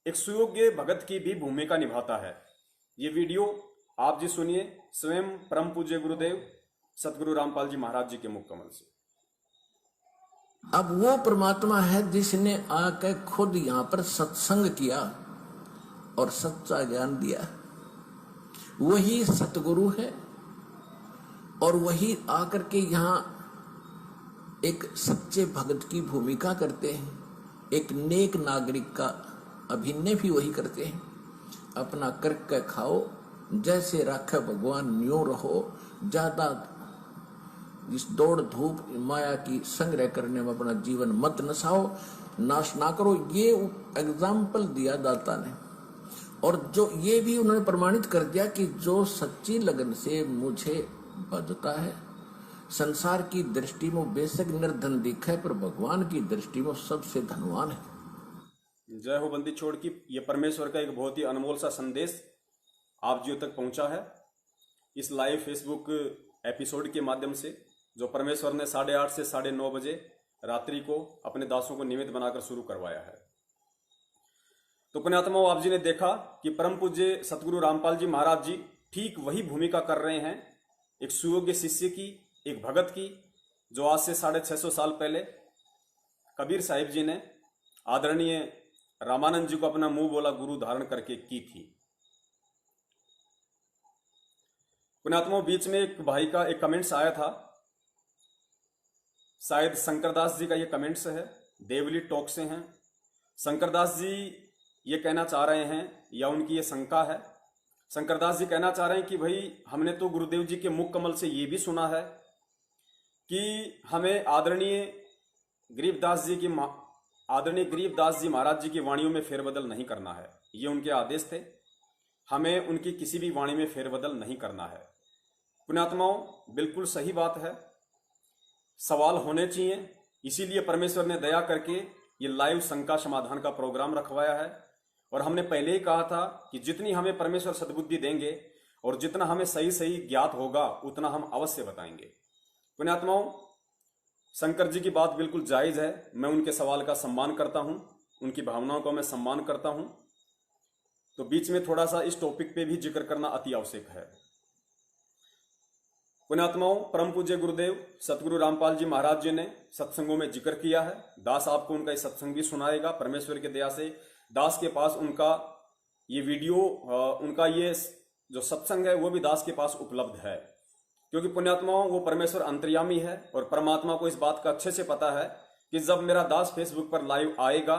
एक सुयोग्य भगत की भी भूमिका निभाता है। ये वीडियो आप जी सुनिए स्वयं परम पूज्य गुरुदेव सतगुरु रामपाल जी महाराज जी के मुख कमल से। अब वो परमात्मा है जिसने आकर खुद यहाँ पर सत्संग किया और सच्चा ज्ञान दिया। वही सतगुरु है और वही आकर के यहाँ एक सच्चे भगत की भूमिका करते हैं, एक नेक नागरिक का अभिनय भी वही करते हैं। अपना करके खाओ, जैसे राखे भगवान न्यों रहो, ज्यादा इस दौड़ धूप माया की संग्रह करने में अपना जीवन मत नसाओ, नाश ना करो। ये एग्जाम्पल दिया दाता ने, और जो ये भी उन्होंने प्रमाणित कर दिया कि जो सच्ची लगन से मुझे बजता है, संसार की दृष्टि में बेशक निर्धन दिखे, पर भगवान की दृष्टि में सबसे धनवान है। जय हो बंदी छोड़ की। ये परमेश्वर का एक बहुत ही अनमोल सा संदेश आप जियो तक पहुंचा है इस लाइव फेसबुक एपिसोड के माध्यम से, जो परमेश्वर ने 8:30 से 9:30 बजे रात्रि को अपने दासों को निमित्त बनाकर शुरू करवाया है। तो पुण्यात्माओं, आप जी ने देखा कि परम पूज्य सतगुरु रामपाल जी महाराज जी ठीक वही भूमिका कर रहे हैं, एक सुयोग्य शिष्य की, एक भगत की, जो आज से 650 साल पहले कबीर साहिब जी ने आदरणीय रामानंद जी को अपना मुंह बोला गुरु धारण करके की थी। पुण्यात्माओं, बीच में एक भाई का एक कमेंट्स आया था, शायद शंकरदास जी का ये कमेंट्स है, देवली टॉक से हैं। शंकरदास जी ये कहना चाह रहे हैं, या उनकी ये शंका है, शंकरदास जी कहना चाह रहे हैं कि भाई हमने तो गुरुदेव जी के मुख कमल से ये भी सुना है कि हमें आदरणीय गरीबदास जी महाराज जी की वाणियों में फेरबदल नहीं करना है। ये उनके आदेश थे, हमें उनकी किसी भी वाणी में फेरबदल नहीं करना है। पुण्यात्माओं, बिल्कुल सही बात है, सवाल होने चाहिए, इसीलिए परमेश्वर ने दया करके ये लाइव शंका समाधान का प्रोग्राम रखवाया है। और हमने पहले ही कहा था कि जितनी हमें परमेश्वर सद्बुद्धि देंगे और जितना हमें सही सही ज्ञात होगा उतना हम अवश्य बताएंगे। पुण्यात्माओं, शंकर जी की बात बिल्कुल जायज है, मैं उनके सवाल का सम्मान करता हूं। उनकी भावनाओं का मैं सम्मान करता हूं, तो बीच में थोड़ा सा इस टॉपिक पे भी जिक्र करना अति आवश्यक है। पुण्यात्माओं, परम पूज्य गुरुदेव सतगुरु रामपाल जी महाराज जी ने सत्संगों में जिक्र किया है। दास आपको उनका ये सत्संग भी सुनाएगा। परमेश्वर की दया से दास के पास उनका ये वीडियो, उनका ये जो सत्संग है वो भी दास के पास उपलब्ध है, क्योंकि पुण्यात्माओं वो परमेश्वर अंतर्यामी है और परमात्मा को इस बात का अच्छे से पता है कि जब मेरा दास फेसबुक पर लाइव आएगा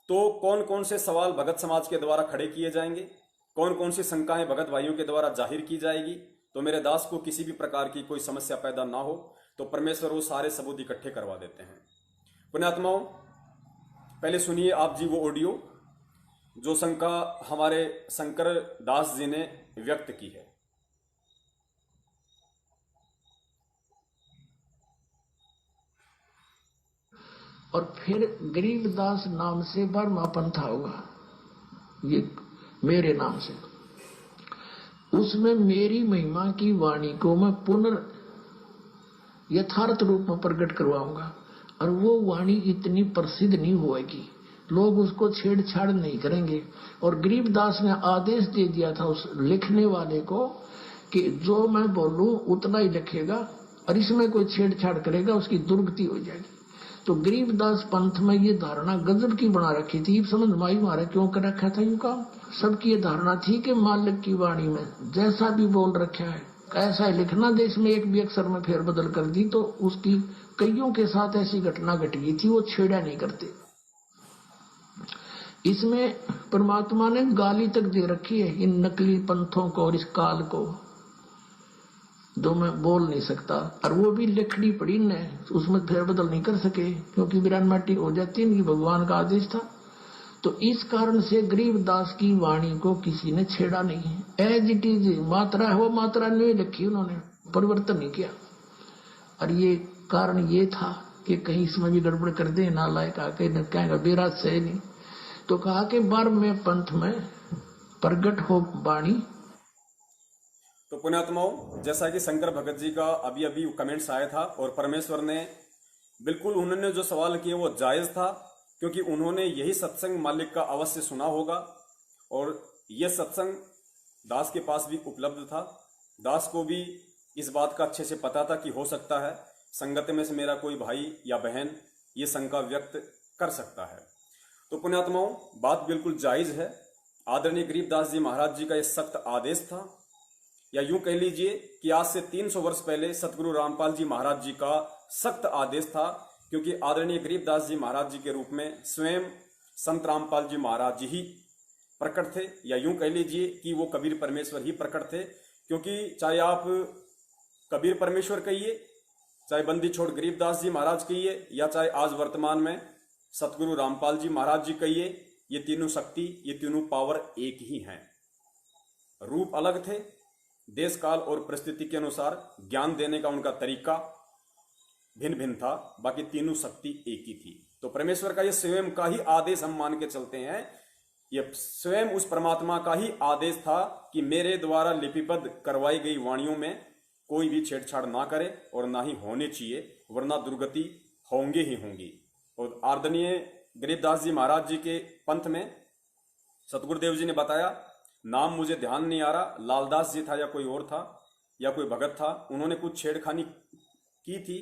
तो कौन कौन से सवाल भगत समाज के द्वारा खड़े किए जाएंगे, कौन कौन सी शंकाएं भगत भाइयों के द्वारा जाहिर की जाएगी, तो मेरे दास को किसी भी प्रकार की कोई समस्या पैदा ना हो, तो परमेश्वर वो सारे सबूत इकट्ठे करवा देते हैं। पुण्यात्माओं, पहले सुनिए आप जी वो ऑडियो जो शंका हमारे शंकर दास जी ने व्यक्त की है। और फिर गरीबदास नाम से 12वां पंथा होगा, ये मेरे नाम से। उसमें मेरी महिमा की वाणी को मैं यथार्थ रूप में प्रकट करवाऊंगा, और वो वाणी इतनी प्रसिद्ध नहीं होएगी, लोग उसको छेड़छाड़ नहीं करेंगे। और गरीबदास ने आदेश दे दिया था उस लिखने वाले को कि जो मैं बोलूं उतना ही लिखेगा, और इसमें कोई छेड़छाड़ करेगा उसकी दुर्गति हो जाएगी। तो गरीबदास पंथ में ये धारणा गजब की बना रखी थी। समझ माई मारे क्यों कर रखा था यूं काम। सबकी ये धारणा थी कि मालिक की वाणी में जैसा भी बोल रखा है ऐसा ही लिखना। देश में एक भी अक्षर में फेरबदल कर दी तो उसकी कईयों के साथ ऐसी घटना घट गई थी, वो छेड़ा नहीं करते। इसमें परमात्मा ने गाली तक दे रखी है इन नकली पंथों को और इस काल को, जो मैं बोल नहीं सकता। और वो भी लिखनी पड़ी ने, उसमें फेरबदल नहीं कर सके, क्योंकि वीरान माटी हो जाती है, भगवान का आदेश था। तो इस कारण से गरीबदास की वाणी को किसी ने छेड़ा नहीं है। एज इट इज मात्रा है, वो मात्रा नहीं लिखी, उन्होंने परिवर्तन नहीं किया। और ये कारण ये था कि कहीं इसमें भी गड़बड़ कर दे, नालायक आके न कहेगा बेराज से नहीं। तो कहा कि 12वें पंथ में प्रगट हो वाणी। तो पुण्यात्माओं, जैसा कि शंकर भगत जी का अभी अभी कमेंट्स आया था, और परमेश्वर ने बिल्कुल उन्होंने जो सवाल किए वो जायज था, क्योंकि उन्होंने यही सत्संग मालिक का अवश्य सुना होगा, और यह सत्संग दास के पास भी उपलब्ध था। दास को भी इस बात का अच्छे से पता था कि हो सकता है संगत में से मेरा कोई भाई या बहन ये शंका व्यक्त कर सकता है। तो पुण्यात्माओं, बात बिल्कुल जायज है। आदरणीय गरीबदास जी महाराज जी का यह सख्त आदेश था, या यूं कह लीजिए कि आज से 300 वर्ष पहले सतगुरु रामपाल जी महाराज जी का सख्त आदेश था, क्योंकि आदरणीय गरीबदास जी महाराज जी के रूप में स्वयं संत रामपाल जी महाराज जी ही प्रकट थे, या यूं कह लीजिए कि वो कबीर परमेश्वर ही प्रकट थे। क्योंकि चाहे आप कबीर परमेश्वर कहिए, चाहे बंदी छोड़ गरीबदास जी महाराज कहिए, या चाहे आज वर्तमान में सतगुरु रामपाल जी महाराज जी कहिए, ये तीनों शक्ति, ये तीनों पावर एक ही हैं। रूप अलग थे, देश काल और परिस्थिति के अनुसार ज्ञान देने का उनका तरीका भिन्न भिन्न था, बाकी तीनों शक्ति एक ही थी। तो परमेश्वर का ये स्वयं का ही आदेश हम मान के चलते हैं, ये स्वयं उस परमात्मा का ही आदेश था कि मेरे द्वारा लिपिबद्ध करवाई गई वाणियों में कोई भी छेड़छाड़ ना करे, और ना ही होने चाहिए, वरना दुर्गति होंगे ही होंगी। और आदरणीय गरीबदास जी महाराज जी के पंथ में सतगुरुदेव जी ने बताया, नाम मुझे ध्यान नहीं आ रहा, लालदास जी था या कोई और था या कोई भगत था, उन्होंने कुछ छेड़खानी की थी,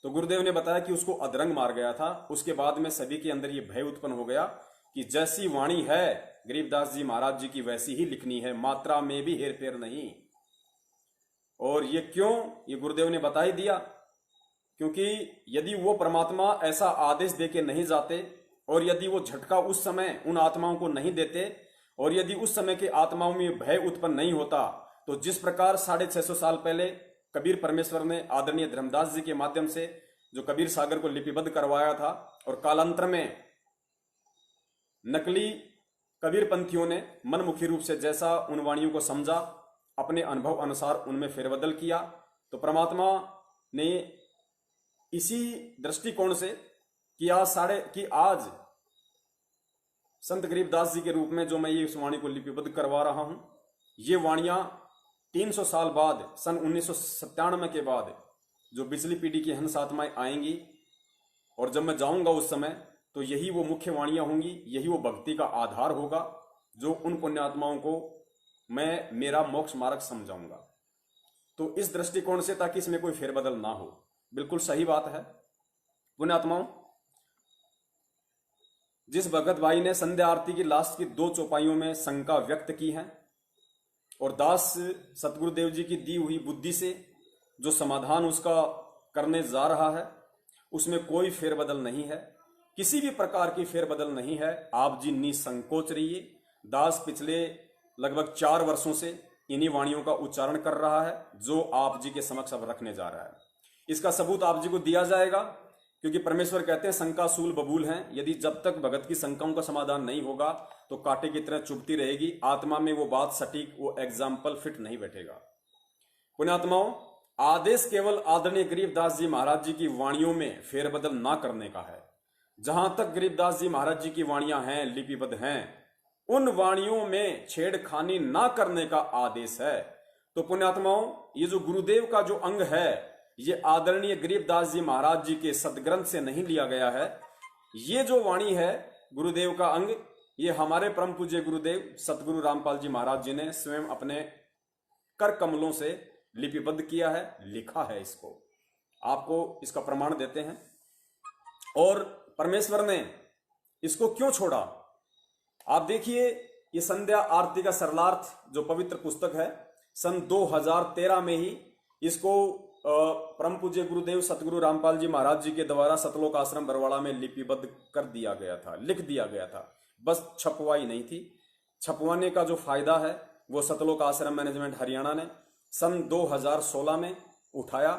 तो गुरुदेव ने बताया कि उसको अधरंग मार गया था। उसके बाद में सभी के अंदर ये भय उत्पन्न हो गया कि जैसी वाणी है गरीबदास जी महाराज जी की वैसी ही लिखनी है, मात्रा में भी हेर फेर नहीं। और ये क्यों, ये गुरुदेव ने बता ही दिया, क्योंकि यदि वो परमात्मा ऐसा आदेश दे के नहीं जाते, और यदि वो झटका उस समय उन आत्माओं को नहीं देते, और यदि उस समय के आत्माओं में भय उत्पन्न नहीं होता, तो जिस प्रकार 650 साल पहले कबीर परमेश्वर ने आदरणीय धर्मदास जी के माध्यम से जो कबीर सागर को लिपिबद्ध करवाया था, और कालांतर में नकली कबीर पंथियों ने मनमुखी रूप से जैसा उन वाणियों को समझा, अपने अनुभव अनुसार उनमें फेरबदल किया, तो परमात्मा ने इसी दृष्टिकोण से कि आज संत गरीबदास जी के रूप में जो मैं ये इस वाणी को लिपिबद्ध करवा रहा हूं, ये वाणियां 300 साल बाद, सन 1997 के बाद जो बिजली पीढ़ी की हंस आत्माएं आएंगी, और जब मैं जाऊंगा उस समय, तो यही वो मुख्य वाणियां होंगी, यही वो भक्ति का आधार होगा जो उन पुण्यात्माओं को मैं मेरा मोक्ष मार्ग समझाऊंगा। तो इस दृष्टिकोण से, ताकि इसमें कोई फेरबदल ना हो, बिल्कुल सही बात है। पुण्यात्माओं, जिस भगत भाई ने संध्या आरती की लास्ट की 2 चौपाइयों में शंका व्यक्त की है और दास सतगुरुदेव जी की दी हुई बुद्धि से जो समाधान उसका करने जा रहा है, उसमें कोई फेरबदल नहीं है, किसी भी प्रकार की फेरबदल नहीं है। आप जी निसंकोच रहिए। दास पिछले लगभग 4 वर्षों से इन्हीं वाणियों का उच्चारण कर रहा है जो आप जी के समक्ष अब रखने जा रहा है। इसका सबूत आप जी को दिया जाएगा, क्योंकि परमेश्वर कहते हैं शंका सूल बबूल हैं। यदि जब तक भगत की शंकाओं का समाधान नहीं होगा तो कांटे की तरह चुभती रहेगी, आत्मा में वो बात सटीक, वो एग्जाम्पल फिट नहीं बैठेगा। पुण्यात्माओं, आदेश केवल आदरणीय गरीबदास जी महाराज जी की वाणियों में फेरबदल ना करने का है। जहां तक गरीबदास जी महाराज जी की वाणियां हैं, लिपिबद्ध हैं, उन वाणियों में छेड़खानी ना करने का आदेश है। तो पुण्यात्माओं, ये जो गुरुदेव का जो अंग है, ये आदरणीय गरीबदास जी महाराज जी के सदग्रंथ से नहीं लिया गया है। ये जो वाणी है गुरुदेव का अंग, ये हमारे परम पूज्य गुरुदेव सतगुरु रामपाल जी महाराज जी ने स्वयं अपने कर कमलों से लिपिबद्ध किया है, लिखा है। इसको आपको इसका प्रमाण देते हैं। और परमेश्वर ने इसको क्यों छोड़ा, आप देखिए। ये संध्या आरती का सरलार्थ जो पवित्र पुस्तक है, सन 2013 में ही इसको परम पूज्य गुरुदेव सतगुरु रामपाल जी महाराज जी के द्वारा सतलोक आश्रम बरवाड़ा में लिपिबद्ध कर दिया गया था, लिख दिया गया था। बस छपवाई नहीं थी। छपवाने का जो फायदा है वो सतलोक आश्रम मैनेजमेंट हरियाणा ने सन 2016 में उठाया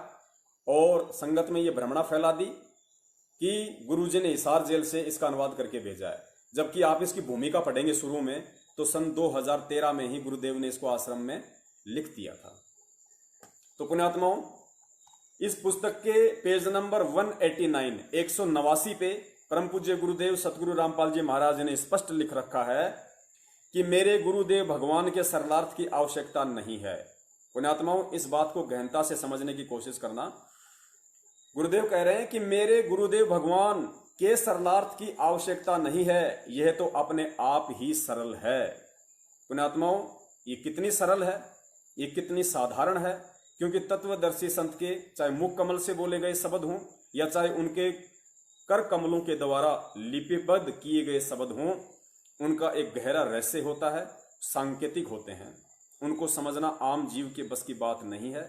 और संगत में ये भ्रमणा फैला दी कि गुरुजी ने हिसार जेल से इसका अनुवाद करके भेजा है। जबकि आप इसकी भूमिका पढ़ेंगे शुरू में, तो सन 2013 में ही गुरुदेव ने इसको आश्रम में लिख दिया था। तो पुण्यात्माओं, इस पुस्तक के पेज नंबर 189 189 पे परम पूज्य गुरुदेव सतगुरु रामपाल जी महाराज ने स्पष्ट लिख रखा है कि मेरे गुरुदेव भगवान के सरलार्थ की आवश्यकता नहीं है। पुण्यात्माओं, इस बात को गहनता से समझने की कोशिश करना। गुरुदेव कह रहे हैं कि मेरे गुरुदेव भगवान के सरलार्थ की आवश्यकता नहीं है, यह तो अपने आप ही सरल है। पुण्यात्माओं, ये कितनी सरल है, ये कितनी साधारण है, क्योंकि तत्वदर्शी संत के चाहे मुख कमल से बोले गए शब्द हों या चाहे उनके कर कमलों के द्वारा लिपिबद्ध किए गए शब्द हों, उनका एक गहरा रहस्य होता है, सांकेतिक होते हैं। उनको समझना आम जीव के बस की बात नहीं है।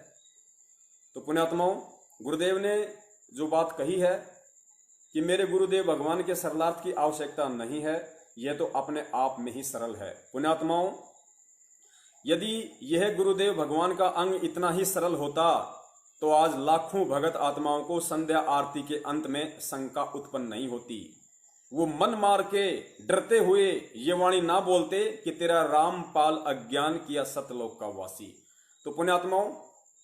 तो पुण्यात्माओं, गुरुदेव ने जो बात कही है कि मेरे गुरुदेव भगवान के सरलार्थ की आवश्यकता नहीं है, यह तो अपने आप में ही सरल है। पुण्यात्माओं, यदि यह गुरुदेव भगवान का अंग इतना ही सरल होता तो आज लाखों भगत आत्माओं को संध्या आरती के अंत में शंका उत्पन्न नहीं होती। वो मन मार के डरते हुए ये वाणी ना बोलते कि तेरा रामपाल अज्ञान किया सतलोक का वासी। तो पुण्यात्माओं,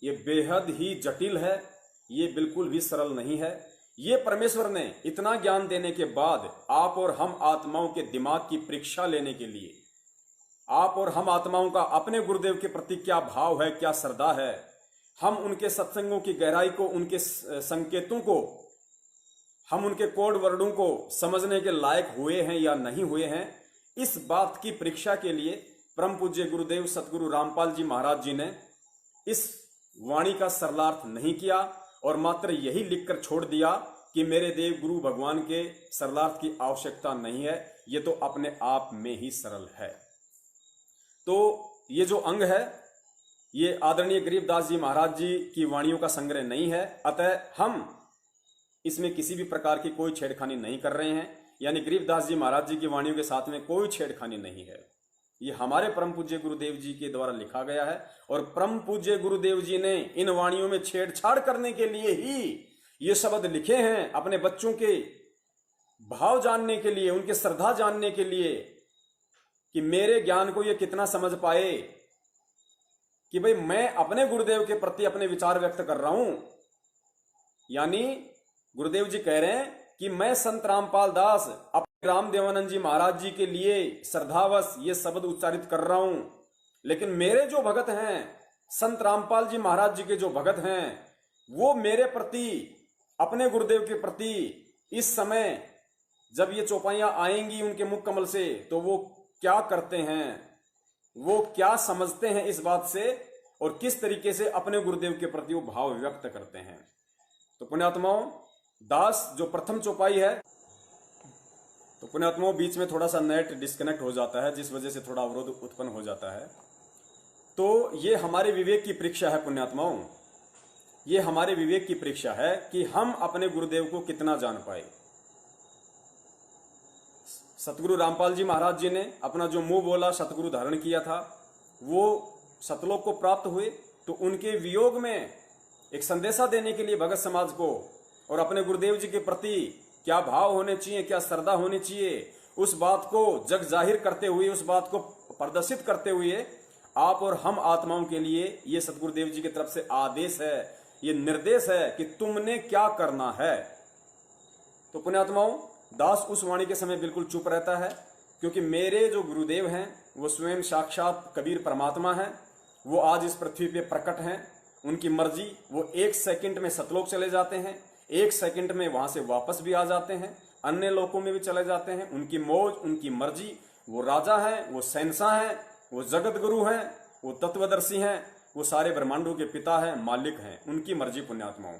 ये बेहद ही जटिल है, ये बिल्कुल भी सरल नहीं है। ये परमेश्वर ने इतना ज्ञान देने के बाद आप और हम आत्माओं के दिमाग की परीक्षा लेने के लिए, आप और हम आत्माओं का अपने गुरुदेव के प्रति क्या भाव है, क्या श्रद्धा है, हम उनके सत्संगों की गहराई को, उनके संकेतों को, हम उनके कोड वर्डों को समझने के लायक हुए हैं या नहीं हुए हैं, इस बात की परीक्षा के लिए परम पूज्य गुरुदेव सतगुरु रामपाल जी महाराज जी ने इस वाणी का सरलार्थ नहीं किया और मात्र यही लिखकर छोड़ दिया कि मेरे देव गुरु भगवान के सरलार्थ की आवश्यकता नहीं है, ये तो अपने आप में ही सरल है। तो ये जो अंग है, ये आदरणीय गरीबदास जी महाराज जी की वाणियों का संग्रह नहीं है, अतः हम इसमें किसी भी प्रकार की कोई छेड़खानी नहीं कर रहे हैं। यानी गरीबदास जी महाराज जी की वाणियों के साथ में कोई छेड़खानी नहीं है। ये हमारे परम पूज्य गुरुदेव जी के द्वारा लिखा गया है और परम पूज्य गुरुदेव जी ने इन वाणियों में छेड़छाड़ करने के लिए ही ये शब्द लिखे हैं, अपने बच्चों के भाव जानने के लिए, उनके श्रद्धा जानने के लिए, कि मेरे ज्ञान को ये कितना समझ पाए कि भाई मैं अपने गुरुदेव के प्रति अपने विचार व्यक्त कर रहा हूं। यानी गुरुदेव जी कह रहे हैं कि मैं संत रामपाल दास अपने रामदेवानंद जी महाराज जी के लिए श्रद्धावश ये शब्द उच्चारित कर रहा हूं, लेकिन मेरे जो भगत हैं, संत रामपाल जी महाराज जी के जो भगत हैं, वो मेरे प्रति, अपने गुरुदेव के प्रति इस समय जब ये चौपाइयां आएंगी उनके मुख कमल से तो वो क्या करते हैं, वो क्या समझते हैं इस बात से, और किस तरीके से अपने गुरुदेव के प्रति वो भाव व्यक्त करते हैं। तो पुण्यात्माओं, दास जो प्रथम चौपाई है, तो पुण्यात्माओं बीच में थोड़ा सा नेट डिस्कनेक्ट हो जाता है, जिस वजह से थोड़ा अवरोध उत्पन्न हो जाता है। तो ये हमारे विवेक की परीक्षा है पुण्यात्माओं, ये हमारे विवेक की परीक्षा है कि हम अपने गुरुदेव को कितना जान पाए। सतगुरु रामपाल जी महाराज जी ने अपना जो मुंह बोला सतगुरु धारण किया था, वो सतलोक को प्राप्त हुए। तो उनके वियोग में एक संदेशा देने के लिए भगत समाज को और अपने गुरुदेव जी के प्रति क्या भाव होने चाहिए, क्या श्रद्धा होनी चाहिए, उस बात को जग जाहिर करते हुए, उस बात को प्रदर्शित करते हुए आप और हम आत्माओं के लिए ये सतगुरुदेव जी की तरफ से आदेश है, ये निर्देश है कि तुमने क्या करना है। तो पुण्यात्माओं, दास उस वाणी के समय बिल्कुल चुप रहता है, क्योंकि मेरे जो गुरुदेव हैं वो स्वयं साक्षात कबीर परमात्मा है। वो आज इस पृथ्वी पे प्रकट हैं। उनकी मर्जी, वो 1 सेकंड में सतलोक चले जाते हैं, 1 सेकंड में वहां से वापस भी आ जाते हैं, अन्य लोकों में भी चले जाते हैं। उनकी मौज, उनकी मर्जी। वो राजा हैं, वो शहंशाह हैं, वो जगत गुरु हैं, वो तत्वदर्शी हैं, वो सारे ब्रह्मांडों के पिता हैं, मालिक हैं। उनकी मर्जी पुण्यात्माओं।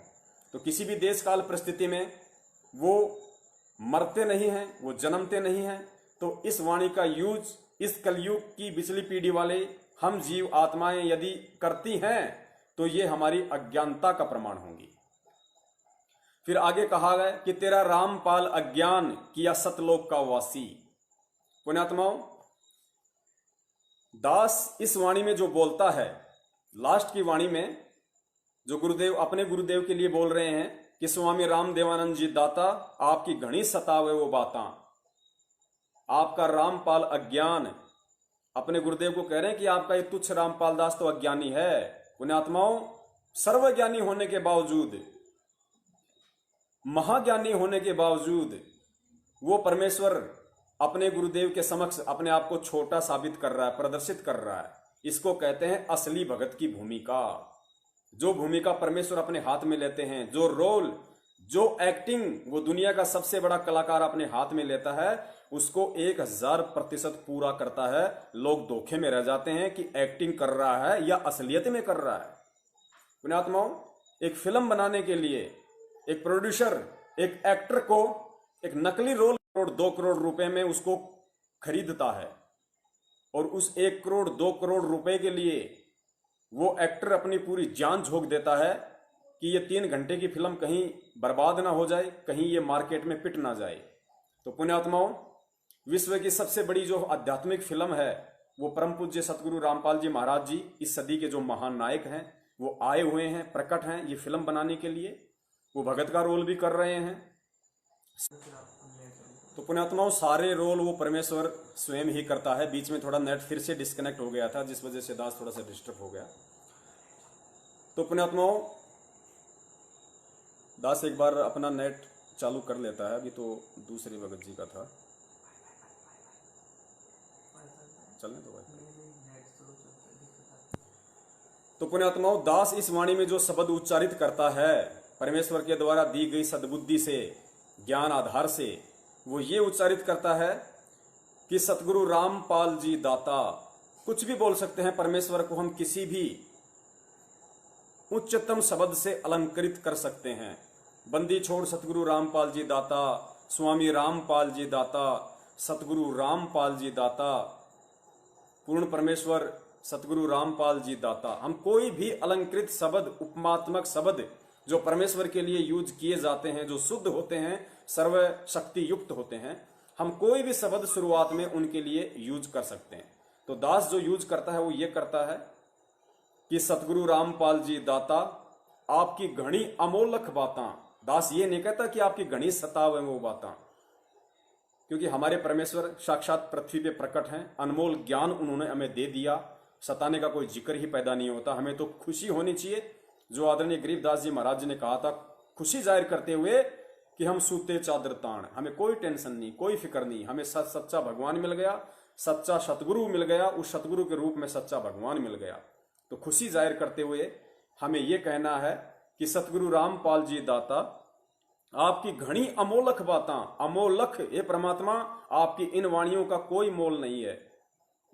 तो किसी भी देश काल परिस्थिति में वो मरते नहीं हैं, वो जन्मते नहीं हैं। तो इस वाणी का यूज इस कलयुग की बिचली पीढ़ी वाले हम जीव आत्माएं यदि करती हैं तो ये हमारी अज्ञानता का प्रमाण होंगी। फिर आगे कहा गया कि तेरा रामपाल अज्ञान किया सतलोक का वासी। पुण्यात्माओं, दास इस वाणी में जो बोलता है, लास्ट की वाणी में जो गुरुदेव अपने गुरुदेव के लिए बोल रहे हैं कि स्वामी राम देवानंद जी दाता आपकी घनी सतावे वो बातां, आपका रामपाल अज्ञान। अपने गुरुदेव को कह रहे हैं कि आपका ये तुच्छ रामपाल दास तो अज्ञानी है। पुण्यात्माओं, सर्वज्ञानी होने के बावजूद, महाज्ञानी होने के बावजूद वो परमेश्वर अपने गुरुदेव के समक्ष अपने आप को छोटा साबित कर रहा है, प्रदर्शित कर रहा है। इसको कहते हैं असली भगत की भूमिका। जो भूमिका परमेश्वर अपने हाथ में लेते हैं, जो रोल, जो एक्टिंग वो दुनिया का सबसे बड़ा कलाकार अपने हाथ में लेता है, उसको 1000% पूरा करता है। लोग धोखे में रह जाते हैं कि एक्टिंग कर रहा है या असलियत में कर रहा है। पुण्यात्माओं, एक फिल्म बनाने के लिए एक प्रोड्यूसर एक एक्टर को एक नकली रोल 2 करोड़ रुपए में उसको खरीदता है, और उस 1 करोड़ 2 करोड़ रुपए के लिए वो एक्टर अपनी पूरी जान झोंक देता है कि ये 3 घंटे की फिल्म कहीं बर्बाद ना हो जाए, कहीं ये मार्केट में पिट ना जाए। तो पुण्यात्माओं, विश्व की सबसे बड़ी जो आध्यात्मिक फिल्म है वो परम पूज्य सतगुरु रामपाल जी महाराज जी, इस सदी के जो महान नायक हैं, वो आए हुए हैं, प्रकट हैं ये फिल्म बनाने के लिए। वो भगत का रोल भी कर रहे हैं। तो पुण्यात्माओं, सारे रोल वो परमेश्वर स्वयं ही करता है। बीच में थोड़ा नेट फिर से डिस्कनेक्ट हो गया था, जिस वजह से दास थोड़ा सा डिस्टर्ब हो गया। तो पुण्यात्माओं, दास एक बार अपना नेट चालू कर लेता है। अभी तो दूसरे भगत जी का था, चलने दो भाई। तो पुण्यात्माओं, दास इस वाणी में जो शब्द उच्चारित करता है परमेश्वर के द्वारा दी गई सद्बुद्धि से, ज्ञान आधार से, वो ये उच्चारित करता है कि सतगुरु रामपाल जी दाता। कुछ भी बोल सकते हैं परमेश्वर को, हम किसी भी उच्चतम शब्द से अलंकृत कर सकते हैं। बंदी छोड़ सतगुरु रामपाल जी दाता, स्वामी रामपाल जी दाता, सतगुरु रामपाल जी दाता, पूर्ण परमेश्वर सतगुरु रामपाल जी दाता। हम कोई भी अलंकृत शब्द, उपमात्मक शब्द जो परमेश्वर के लिए यूज किए जाते हैं, जो शुद्ध होते हैं, सर्व शक्ति युक्त होते हैं, हम कोई भी शब्द शुरुआत में उनके लिए यूज कर सकते हैं। तो दास जो यूज करता है वो ये करता है कि सतगुरु रामपाल जी दाता आपकी घनी अमोलक बातां। दास ये नहीं कहता कि आपकी घनी सताव है वो बातां, क्योंकि हमारे परमेश्वर साक्षात पृथ्वी पे प्रकट हैं। अनमोल ज्ञान उन्होंने हमें दे दिया, सताने का कोई जिक्र ही पैदा नहीं होता। हमें तो खुशी होनी चाहिए, जो आदरणीय गरीबदास जी महाराज जी ने कहा था, खुशी जाहिर करते हुए कि हम सूते चादर ताण, हमें कोई टेंशन नहीं, कोई फिक्र नहीं, हमें सच्चा भगवान मिल गया, सच्चा सतगुरु मिल गया, उस सतगुरु के रूप में सच्चा भगवान मिल गया। तो खुशी जाहिर करते हुए हमें यह कहना है कि सतगुरु रामपाल जी दाता आपकी घनी अमोलक बातां, अमोलक, ये परमात्मा आपकी इन वाणियों का कोई मोल नहीं है,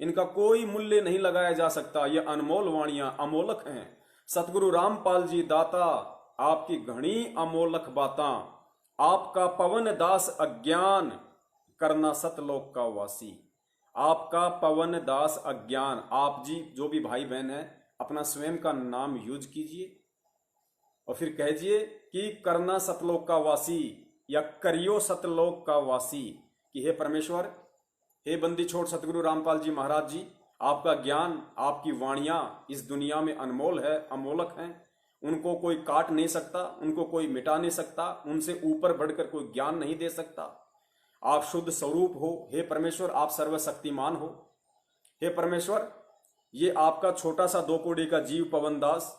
इनका कोई मूल्य नहीं लगाया जा सकता। ये अनमोल वाणियां अमोलक हैं। सतगुरु रामपाल जी दाता, आपकी घनी अमोलक बातां, आपका पवन दास अज्ञान, करना सतलोक का वासी। आपका पवन दास अज्ञान, आप जी जो भी भाई बहन है अपना स्वयं का नाम यूज कीजिए और फिर कहिए कि करना सतलोक का वासी या करियो सतलोक का वासी, कि हे परमेश्वर, हे बंदी छोड़ सतगुरु रामपाल जी महाराज जी, आपका ज्ञान, आपकी वाणियां इस दुनिया में अनमोल है, अमोलक हैं, उनको कोई काट नहीं सकता, उनको कोई मिटा नहीं सकता, उनसे ऊपर बढ़कर कोई ज्ञान नहीं दे सकता। आप शुद्ध स्वरूप हो, हे परमेश्वर, आप सर्वशक्तिमान हो। हे परमेश्वर, ये आपका छोटा सा 2 कौड़ी का जीव पवन दास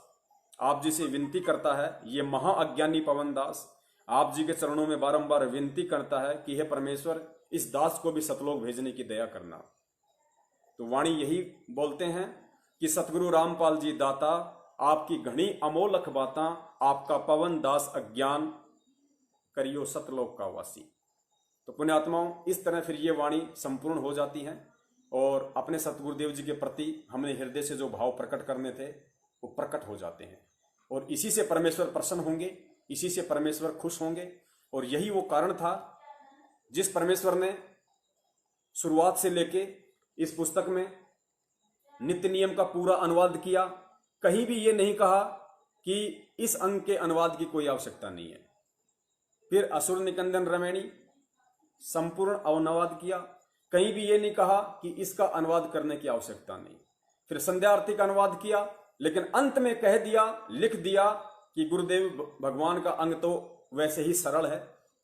आप जी से विनती करता है, ये महाअज्ञानी पवन दास आप जी के चरणों में बारंबार विनती करता है कि हे परमेश्वर, इस दास को भी सतलोक भेजने की दया करना। तो वाणी यही बोलते हैं कि सतगुरु रामपाल जी दाता, आपकी घनी अमोलक बातां, आपका पवन दास अज्ञान, करियो सतलोक का वासी। तो पुण्यात्माओं, इस तरह फिर ये वाणी संपूर्ण हो जाती है और अपने सतगुरुदेव जी के प्रति हमने हृदय से जो भाव प्रकट करने थे वो प्रकट हो जाते हैं और इसी से परमेश्वर प्रसन्न होंगे, इसी से परमेश्वर खुश होंगे। और यही वो कारण था जिस परमेश्वर ने शुरुआत से लेके इस पुस्तक में नित्य नियम का पूरा अनुवाद किया। कहीं भी ये नहीं कहा कि इस अंग के अनुवाद की कोई आवश्यकता नहीं है। फिर असुर निकंदन रमैणी संपूर्ण अनुवाद किया, कहीं भी ये नहीं कहा कि इसका अनुवाद करने की आवश्यकता नहीं। फिर संध्या आरती का अनुवाद किया, लेकिन अंत में कह दिया, लिख दिया कि गुरुदेव भगवान का अंग तो वैसे ही सरल है,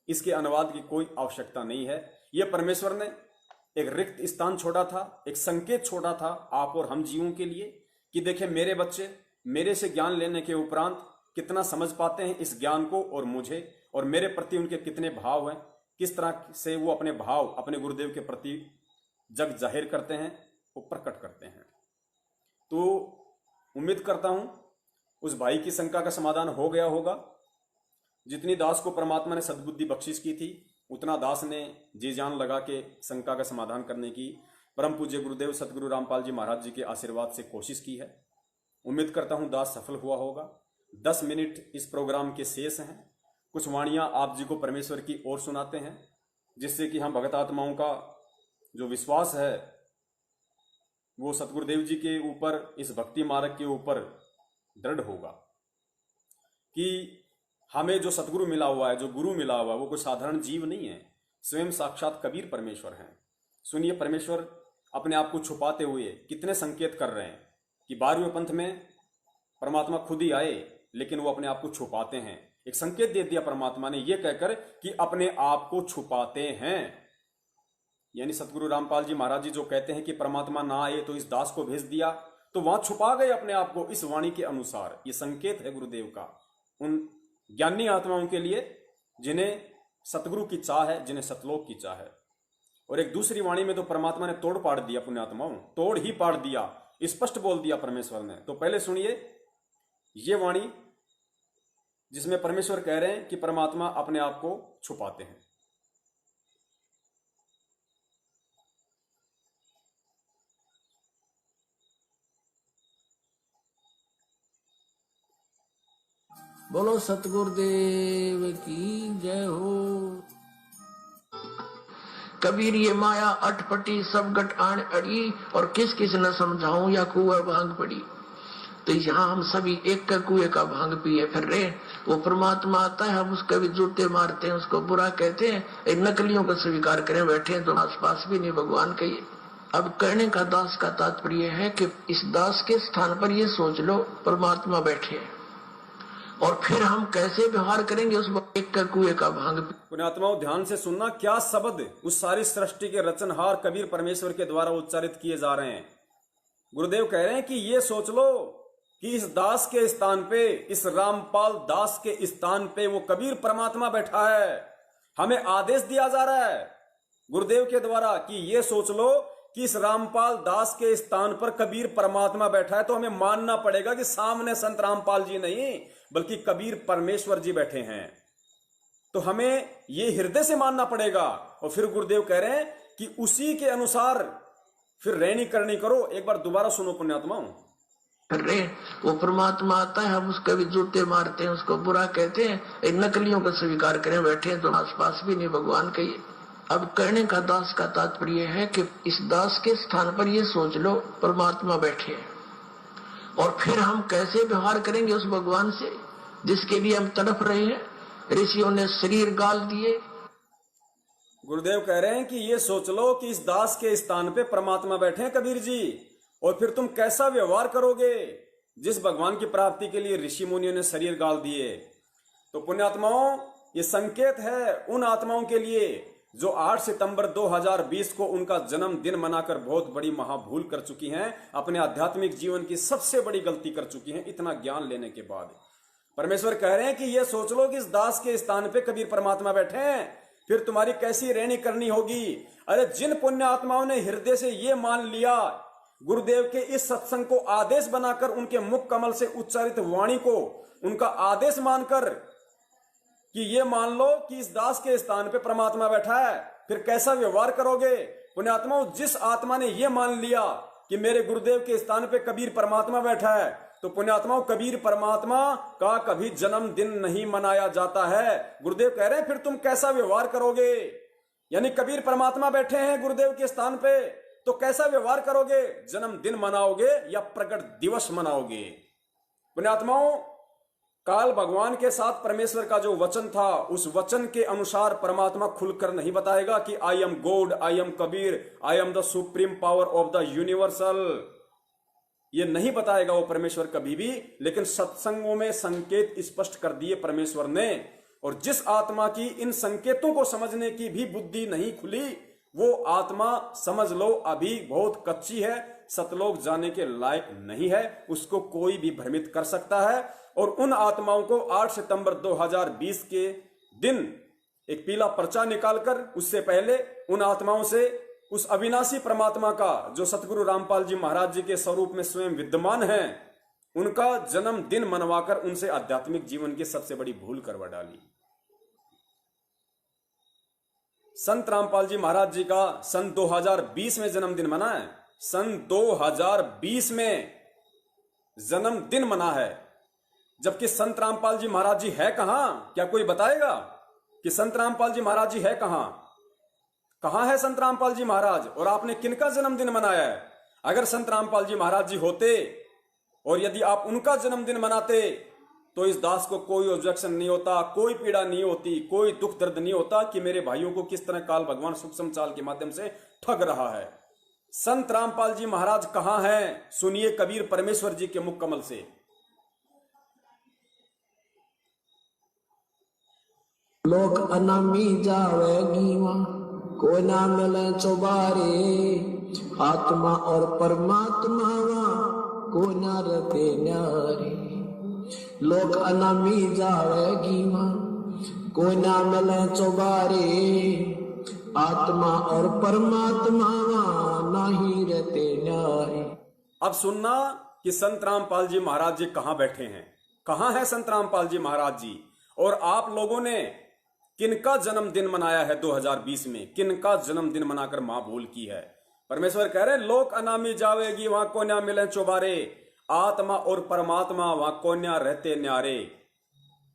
इसके अनुवाद की कोई आवश्यकता नहीं है। यह परमेश्वर ने एक रिक्त स्थान छोड़ा था, एक संकेत छोड़ा था आप और हम जीवों के लिए कि देखें मेरे बच्चे मेरे से ज्ञान लेने के उपरांत कितना समझ पाते हैं इस ज्ञान को और मुझे, और मेरे प्रति उनके कितने भाव हैं, किस तरह से वो अपने भाव अपने गुरुदेव के प्रति जग जाहिर करते हैं, वो प्रकट करते हैं। तो उम्मीद करता हूं उस भाई की शंका का समाधान हो गया होगा। जितनी दास को परमात्मा ने सद्बुद्धि बख्शिश की थी, उतना दास ने जी जान लगा के शंका का समाधान करने की परम पूज्य गुरुदेव सतगुरु रामपाल जी महाराज जी के आशीर्वाद से कोशिश की है। उम्मीद करता हूं दास सफल हुआ होगा। 10 मिनट इस प्रोग्राम के शेष हैं। कुछ वाणियां आप जी को परमेश्वर की ओर सुनाते हैं, जिससे कि हम भगत आत्माओं का जो विश्वास है वो सतगुरुदेव जी के ऊपर, इस भक्ति मार्ग के ऊपर दृढ़ होगा कि हमें जो सतगुरु मिला हुआ है, जो गुरु मिला हुआ है, वो कोई साधारण जीव नहीं है, स्वयं साक्षात कबीर परमेश्वर हैं। सुनिए, परमेश्वर अपने आप को छुपाते हुए कितने संकेत कर रहे हैं कि 12वें पंथ में परमात्मा खुद ही आए, लेकिन वो अपने आप को छुपाते हैं। एक संकेत दे दिया परमात्मा ने ये कहकर कि अपने आप को छुपाते हैं। यानी सतगुरु रामपाल जी महाराज जी जो कहते हैं कि परमात्मा ना आए तो इस दास को भेज दिया, तो वहां छुपा गए अपने आप को इस वाणी के अनुसार। ये संकेत है गुरुदेव का उन ज्ञानी आत्माओं के लिए जिन्हें सतगुरु की चाह है, जिन्हें सतलोक की चाह है। और एक दूसरी वाणी में तो परमात्मा ने तोड़ पाड़ दिया, पुण्यात्माओं तोड़ ही पाड़ दिया, स्पष्ट बोल दिया परमेश्वर ने। तो पहले सुनिए ये वाणी जिसमें परमेश्वर कह रहे हैं कि परमात्मा अपने आप को छुपाते हैं। बोलो सतगुरुदेव की जय हो। कबीर ये माया अटपटी सब गट आन अड़ी, और किस किस न समझाऊं या कुआ भांग पड़ी। तो यहाँ हम सभी एक का कुएं का भांग पिए फिर रहे। वो परमात्मा आता है, हम उसका भी जूते मारते हैं, उसको बुरा कहते हैं, नकलियों का स्वीकार करें बैठे हैं तो आसपास भी नहीं भगवान कहिए। अब कहने का दास का तात्पर्य है कि इस दास के स्थान पर ये सोच लो परमात्मा बैठे हैं, और फिर हम कैसे व्यवहार करेंगे उस एक का कुएं का भांग। पुण्यात्माओं ध्यान से सुनना, क्या शब्द उस सारी सृष्टि के रचनहार कबीर परमेश्वर के द्वारा उच्चारित किए जा रहे हैं। गुरुदेव कह रहे हैं कि ये सोच लो कि इस दास के स्थान पे, इस रामपाल दास के स्थान पे वो कबीर परमात्मा बैठा है। हमें आदेश दिया जा रहा है गुरुदेव के द्वारा कि ये सोच लो कि इस रामपाल दास के स्थान पर कबीर परमात्मा बैठा है। तो हमें मानना पड़ेगा कि सामने संत रामपाल जी नहीं बल्कि कबीर परमेश्वर जी बैठे हैं। तो हमें ये हृदय से मानना पड़ेगा। और फिर गुरुदेव कह रहे हैं कि उसी के अनुसार फिर रहनी करनी करो। एक बार दोबारा सुनो पुण्यात्माओं। अरे वो परमात्मा आता है, हम उसके भी जूते मारते हैं, उसको बुरा कहते हैं, इन नकलियों को स्वीकार करें बैठे हैं तो आसपास भी नहीं भगवान के। अब कहने का दास का तात्पर्य है कि इस दास के स्थान पर ये सोच लो परमात्मा बैठे हैं, और फिर हम कैसे व्यवहार करेंगे उस भगवान से जिसके लिए हम तड़प रहे हैं। ऋषियों ने शरीर गाल दिए। गुरुदेव कह रहे हैं कि ये सोच लो कि इस दास के स्थान पे परमात्मा बैठे हैं कबीर जी, और फिर तुम कैसा व्यवहार करोगे जिस भगवान की प्राप्ति के लिए ऋषि मुनियों ने शरीर गाल दिए। तो पुण्यात्माओं, ये संकेत है उन आत्माओं के लिए जो 8 सितंबर 2020 को उनका जन्मदिन मनाकर बहुत बड़ी महाभूल कर चुकी हैं, अपने आध्यात्मिक जीवन की सबसे बड़ी गलती कर चुकी हैं इतना ज्ञान लेने के बाद। परमेश्वर कह रहे हैं कि ये सोच लो कि इस दास के स्थान पे कबीर परमात्मा बैठे हैं, फिर तुम्हारी कैसी रहनी करनी होगी। अरे जिन पुण्य आत्माओं ने हृदय से ये मान लिया, गुरुदेव के इस सत्संग को आदेश बनाकर, उनके मुख कमल से उच्चारित वाणी को उनका आदेश मानकर कि ये मान लो कि इस दास के स्थान पे परमात्मा बैठा है, फिर कैसा व्यवहार करोगे। पुण्यात्माओं, जिस आत्मा ने ये मान लिया कि मेरे गुरुदेव के स्थान पे कबीर परमात्मा बैठा है, तो पुण्यात्माओं कबीर परमात्मा का कभी जन्मदिन नहीं मनाया जाता है। गुरुदेव कह रहे हैं फिर तुम कैसा व्यवहार करोगे। यानी कबीर परमात्मा बैठे हैं गुरुदेव के स्थान पे, तो कैसा व्यवहार करोगे, जन्मदिन मनाओगे या प्रकट दिवस मनाओगे। पुण्यात्माओं, काल भगवान के साथ परमेश्वर का जो वचन था, उस वचन के अनुसार परमात्मा खुलकर नहीं बताएगा कि I am God, I am Kabir, I am the supreme power of the universal. ये नहीं बताएगा वो परमेश्वर कभी भी, लेकिन सत्संगों में संकेत स्पष्ट कर दिए परमेश्वर ने। और जिस आत्मा की इन संकेतों को समझने की भी बुद्धि नहीं खुली, वो आत्मा समझ लो अभी बहुत कच्ची है, सतलोक जाने के लायक नहीं है। उसको कोई भी भ्रमित कर सकता है। और उन आत्माओं को 8 सितंबर 2020 के दिन एक पीला पर्चा निकालकर, उससे पहले उन आत्माओं से उस अविनाशी परमात्मा का जो सतगुरु रामपाल जी महाराज जी के स्वरूप में स्वयं विद्यमान है, उनका जन्मदिन मनवाकर उनसे आध्यात्मिक जीवन की सबसे बड़ी भूल करवा डाली। संत रामपाल जी महाराज जी का सन 2020 में जन्मदिन मना है। सन 2020 में जन्मदिन मना है, जबकि संत रामपाल जी महाराज जी है कहां। क्या कोई बताएगा कि संत रामपाल जी महाराज जी है कहां? कहां है संत रामपाल जी महाराज, और आपने किनका जन्मदिन मनाया है? अगर संत रामपाल जी महाराज जी होते और यदि आप उनका जन्मदिन मनाते, तो इस दास को कोई ऑब्जेक्शन नहीं होता, कोई पीड़ा नहीं होती, कोई दुख दर्द नहीं होता कि मेरे भाइयों को किस तरह काल भगवान सूक्ष्म चाल के माध्यम से ठग रहा है। संत रामपाल जी महाराज कहां हैं? सुनिए कबीर परमेश्वर जी के मुख कमल से। लोक अनामी जावेगी वहां, कोई ना मिले चौबारे, आत्मा और परमात्मा वहां कोई ना रते न्यारे। लोक अनामी जावेगी वहां, कोई ना मिले चौबारे, आत्मा और परमात्मा वहां नहीं रहते न्यारे। अब सुनना कि संत रामपाल जी महाराज जी कहां बैठे हैं, कहां है संत रामपाल जी महाराज जी, और आप लोगों ने किनका जन्मदिन मनाया है 2020 में, किनका जन्मदिन मनाकर मां भूल की है। परमेश्वर कह रहे लोक अनामी जावेगी वहां कोन्या मिले चौबारे, आत्मा और परमात्मा वहां कोन्या रहते न्यारे।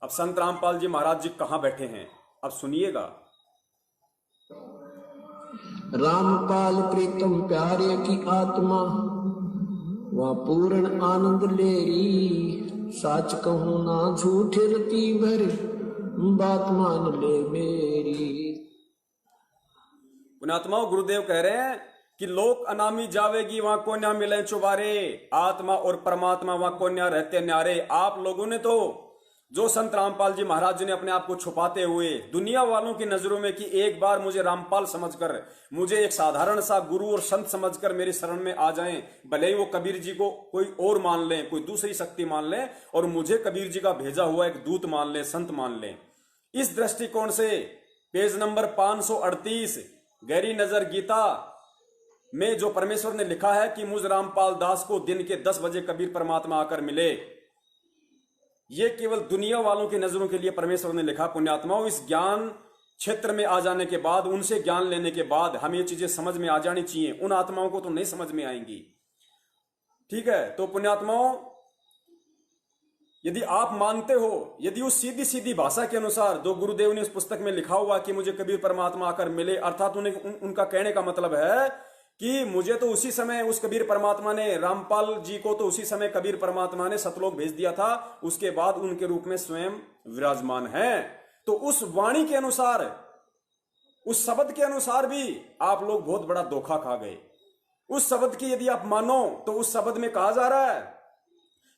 अब संत रामपाल जी महाराज जी कहां बैठे हैं, अब सुनिएगा। रामपाल प्रीतम प्यारे की आत्मा वह पूर्ण आनंद लेरी, साच कहूं ना झूठ रती भर, बात मान ले मेरी। पुण्यात्माओं, गुरुदेव कह रहे हैं कि लोक अनामी जावेगी वहां कोन्या मिले चुबारे, आत्मा और परमात्मा वहां कोन्या रहते न्यारे। आप लोगों ने तो जो संत रामपाल जी महाराज जी ने अपने आप को छुपाते हुए दुनिया वालों की नजरों में कि एक बार मुझे रामपाल समझकर, मुझे एक साधारण सा गुरु और संत समझकर मेरी शरण में आ जाएं, भले ही वो कबीर जी को कोई और मान लें, कोई दूसरी शक्ति मान लें, और मुझे कबीर जी का भेजा हुआ एक दूत मान लें, संत मान लें। इस दृष्टिकोण से पेज नंबर 538 गहरी नजर गीता में जो परमेश्वर ने लिखा है कि मुझ रामपाल दास को दिन के 10 बजे कबीर परमात्मा आकर मिले, ये केवल दुनिया वालों की नजरों के लिए परमेश्वर ने लिखा। पुण्यात्माओं, इस ज्ञान क्षेत्र में आ जाने के बाद, उनसे ज्ञान लेने के बाद हमें ये चीजें समझ में आ जानी चाहिए। उन आत्माओं को तो नहीं समझ में आएंगी। ठीक है, तो पुण्यात्माओं, यदि आप मानते हो, यदि उस सीधी सीधी भाषा के अनुसार जो गुरुदेव ने उस पुस्तक में लिखा हुआ कि मुझे कबीर परमात्मा आकर मिले, अर्थात उनका कहने का मतलब है कि मुझे तो उसी समय उस कबीर परमात्मा ने, रामपाल जी को तो उसी समय कबीर परमात्मा ने सतलोक भेज दिया था, उसके बाद उनके रूप में स्वयं विराजमान है। तो उस वाणी के अनुसार, उस शब्द के अनुसार भी आप लोग बहुत बड़ा धोखा खा गए। उस शब्द की यदि आप मानो तो उस शब्द में कहा जा रहा है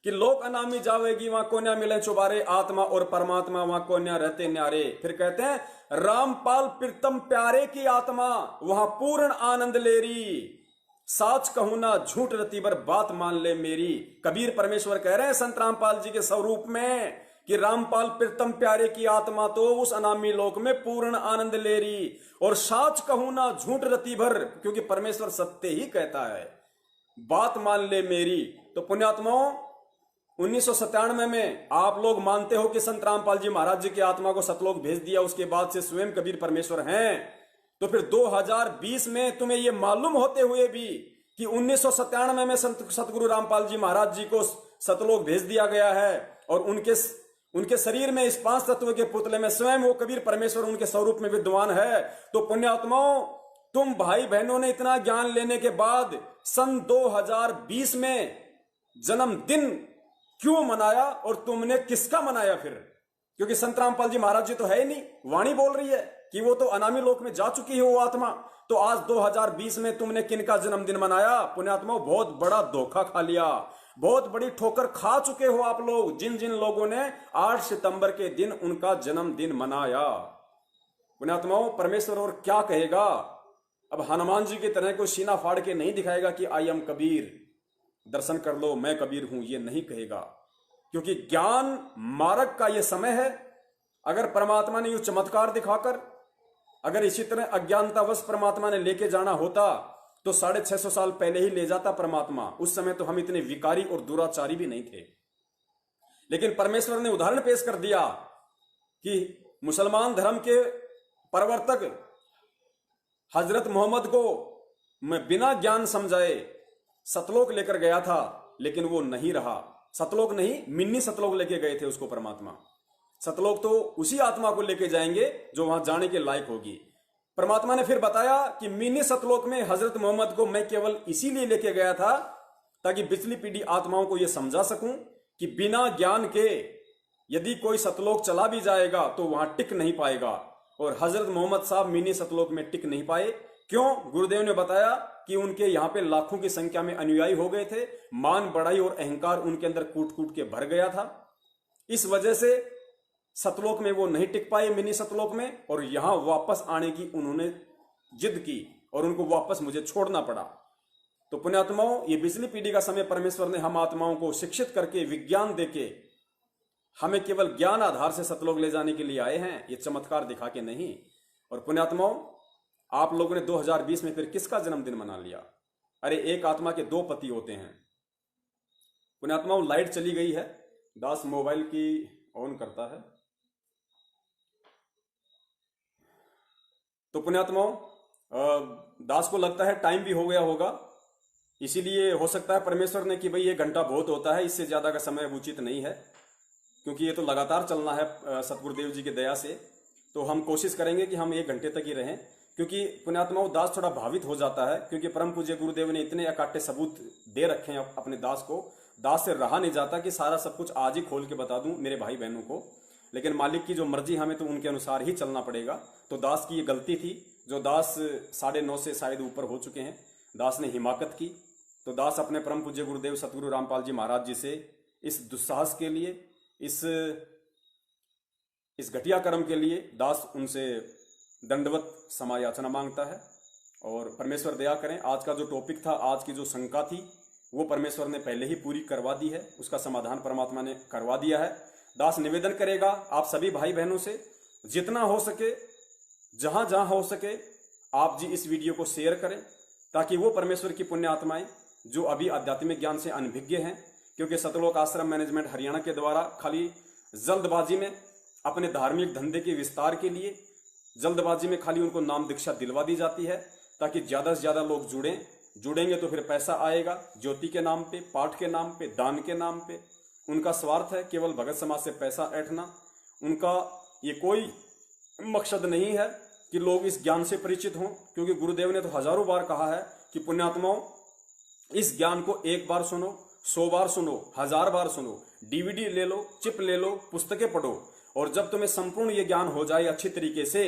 कि लोक अनामी जावेगी वहां कोन्या मिले चुबारे, आत्मा और परमात्मा वहां कोन्या रहते न्यारे। फिर कहते हैं रामपाल प्रीतम प्यारे की आत्मा वहां पूर्ण आनंद लेरी, साच कहूं ना झूठ रती बर बात मान ले मेरी। कबीर परमेश्वर कह रहे हैं संत रामपाल जी के स्वरूप में कि रामपाल प्रीतम प्यारे की आत्मा तो उस अनामी लोक में पूर्ण आनंद ले रही, और साच कहूं ना झूठ रती भर, क्योंकि परमेश्वर सत्य ही कहता है, बात मान ले मेरी। तो पुण्यात्माओं, 1997 में आप लोग मानते हो कि संत रामपाल जी महाराज जी की आत्मा को सतलोक भेज दिया, उसके बाद से स्वयं कबीर परमेश्वर हैं। तो फिर 2020 में तुम्हें यह मालूम होते हुए भी कि 1997 में सतगुरु रामपाल जी महाराज जी को सतलोक भेज दिया गया है, और उनके शरीर में इस 5 तत्व के पुतले में स्वयं वो कबीर परमेश्वर उनके स्वरूप में विद्वान है। तो पुण्यात्माओं, तुम भाई बहनों ने इतना ज्ञान लेने के बाद सन 2020 में जन्मदिन क्यों मनाया, और तुमने किसका मनाया फिर? क्योंकि संत रामपाल जी महाराज जी तो है ही नहीं, वाणी बोल रही है कि वो तो अनामी लोक में जा चुकी है वो आत्मा। तो आज 2020 में तुमने किनका जन्मदिन मनाया? पुण्यात्माओं, बहुत बड़ा धोखा खा लिया, बहुत बड़ी ठोकर खा चुके हो आप लोग, जिन जिन लोगों ने 8 सितंबर के दिन उनका जन्मदिन मनाया। पुण्यात्माओं, परमेश्वर और क्या कहेगा? अब हनुमान जी की तरह कोई सीना फाड़ के नहीं दिखाएगा कि आई एम कबीर, दर्शन कर लो मैं कबीर हूं, ये नहीं कहेगा, क्योंकि ज्ञान मार्ग का ये समय है। अगर परमात्मा ने यूं चमत्कार दिखाकर, अगर इसी तरह अज्ञानतावश परमात्मा ने लेके जाना होता तो 650 साल पहले ही ले जाता परमात्मा। उस समय तो हम इतने विकारी और दुराचारी भी नहीं थे। लेकिन परमेश्वर ने उदाहरण पेश कर दिया कि मुसलमान धर्म के प्रवर्तक हजरत मोहम्मद को मैं बिना ज्ञान समझाए सतलोक लेकर गया था, लेकिन वो नहीं रहा। सतलोक नहीं, मिन्नी सतलोक लेके गए थे उसको परमात्मा। सतलोक तो उसी आत्मा को लेके जाएंगे जो वहां जाने के लायक होगी। परमात्मा ने फिर बताया कि मिनी सतलोक में हजरत मोहम्मद को मैं केवल इसीलिए लेके गया था ताकि पिछली पीढ़ी आत्माओं को यह समझा सकूं कि बिना ज्ञान के यदि कोई सतलोक चला भी जाएगा तो वहां टिक नहीं पाएगा। और हजरत मोहम्मद साहब मिनी सतलोक में टिक नहीं पाए। क्यों? गुरुदेव ने बताया कि उनके यहां पे लाखों की संख्या में अनुयायी हो गए थे, मान बढ़ाई और अहंकार उनके अंदर कूट कूट के भर गया था। इस वजह से सतलोक में वो नहीं टिक पाए, मिनी सतलोक में, और यहां वापस आने की उन्होंने जिद की और उनको वापस मुझे छोड़ना पड़ा। तो पुण्यात्माओं, ये पिछली पीढ़ी का समय परमेश्वर ने हम आत्माओं को शिक्षित करके, विज्ञान देके, हमें केवल ज्ञान आधार से सतलोक ले जाने के लिए आए हैं, ये चमत्कार दिखा के नहीं। और पुण्यात्माओं, आप लोगों ने 2020 में फिर किसका जन्मदिन मना लिया? अरे एक आत्मा के 2 पति होते हैं। पुण्यात्माओं, लाइट चली गई है, दास मोबाइल की ऑन करता है। तो पुण्यात्माओं, दास को लगता है टाइम भी हो गया होगा, इसीलिए हो सकता है परमेश्वर ने कि भाई 1 घंटा बहुत होता है, इससे ज्यादा का समय उचित नहीं है, क्योंकि ये तो लगातार चलना है सतगुरुदेव जी की दया से। तो हम कोशिश करेंगे कि हम 1 घंटे तक ही रहें, क्योंकि पुण्यात्माओं दास थोड़ा भावित हो जाता है, क्योंकि परम पूज्य गुरुदेव ने इतने अकाट्य सबूत दे रखे हैं अपने दास को। दास से रहा नहीं जाता कि सारा सब कुछ आज ही खोल के बता दूं मेरे भाई बहनों को, लेकिन मालिक की जो मर्जी, हमें तो उनके अनुसार ही चलना पड़ेगा। तो दास की ये गलती थी, जो दास 9:30 से शायद ऊपर हो चुके हैं, दास ने हिमाकत की। तो दास अपने परम पूज्य गुरुदेव सतगुरु रामपाल जी महाराज जी से इस दुस्साहस के लिए, इस घटिया कर्म के लिए दास उनसे दंडवत क्षमा याचना मांगता है। और परमेश्वर दया करें, आज का जो टॉपिक था, आज की जो शंका थी, वो परमेश्वर ने पहले ही पूरी करवा दी है, उसका समाधान परमात्मा ने करवा दिया है। दास निवेदन करेगा आप सभी भाई बहनों से, जितना हो सके, जहां जहां हो सके, आप जी इस वीडियो को शेयर करें, ताकि वो परमेश्वर की पुण्य आत्माएं जो अभी आध्यात्मिक ज्ञान से अनभिज्ञ हैं, क्योंकि सतलोक आश्रम मैनेजमेंट हरियाणा के द्वारा खाली जल्दबाजी में अपने धार्मिक धंधे के विस्तार के लिए जल्दबाजी में खाली उनको नाम दीक्षा दिलवा दी जाती है ताकि ज्यादा से ज्यादा लोग जुड़ेंगे तो फिर पैसा आएगा, ज्योति के नाम पे, पाठ के नाम पे, दान के नाम पे। उनका स्वार्थ है केवल भगत समाज से पैसा ऐंठना। उनका ये कोई मकसद नहीं है कि लोग इस ज्ञान से परिचित हों, क्योंकि गुरुदेव ने तो हजारों बार कहा है कि पुण्यात्माओं, इस ज्ञान को एक बार सुनो, 100 बार सुनो, 1000 बार सुनो, डीवीडी ले लो, चिप ले लो, पुस्तकें पढ़ो, और जब तुम्हें संपूर्ण ये ज्ञान हो जाए अच्छी तरीके से,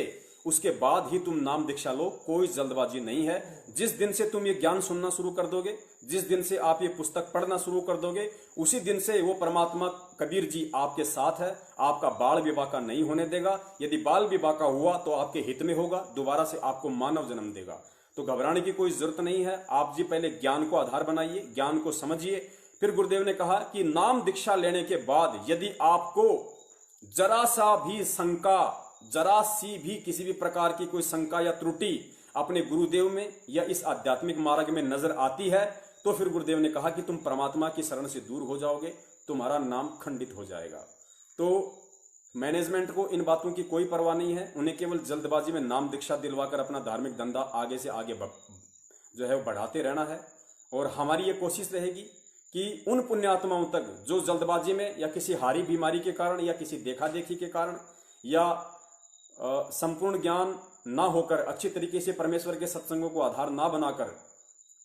उसके बाद ही तुम नाम दीक्षा लो। कोई जल्दबाजी नहीं है। जिस दिन से तुम ये ज्ञान सुनना शुरू कर दोगे, जिस दिन से आप ये पुस्तक पढ़ना शुरू कर दोगे, उसी दिन से वो परमात्मा कबीर जी आपके साथ है, आपका बाल विवाह का नहीं होने देगा। यदि बाल विवाह का हुआ तो आपके हित में होगा, दोबारा से आपको मानव जन्म देगा। तो घबराने की कोई जरूरत नहीं है। आप जी पहले ज्ञान को आधार बनाइए, ज्ञान को समझिए। फिर गुरुदेव ने कहा कि नाम दीक्षा लेने के बाद यदि आपको जरा सा भी शंका, जरा सी भी किसी भी प्रकार की कोई शंका या त्रुटि अपने गुरुदेव में या इस आध्यात्मिक मार्ग में नजर आती है, तो फिर गुरुदेव ने कहा कि तुम परमात्मा की शरण से दूर हो जाओगे, तुम्हारा नाम खंडित हो जाएगा। तो मैनेजमेंट को इन बातों की कोई परवाह नहीं है। उन्हें केवल जल्दबाजी में नाम दीक्षा दिलवाकर अपना धार्मिक धंधा आगे से आगे जो है बढ़ाते रहना है। और हमारी ये कोशिश रहेगी कि उन पुण्यात्माओं तक जो जल्दबाजी में या किसी हारी बीमारी के कारण या किसी देखा देखी के कारण या संपूर्ण ज्ञान ना होकर अच्छी तरीके से परमेश्वर के सत्संगों को आधार ना बनाकर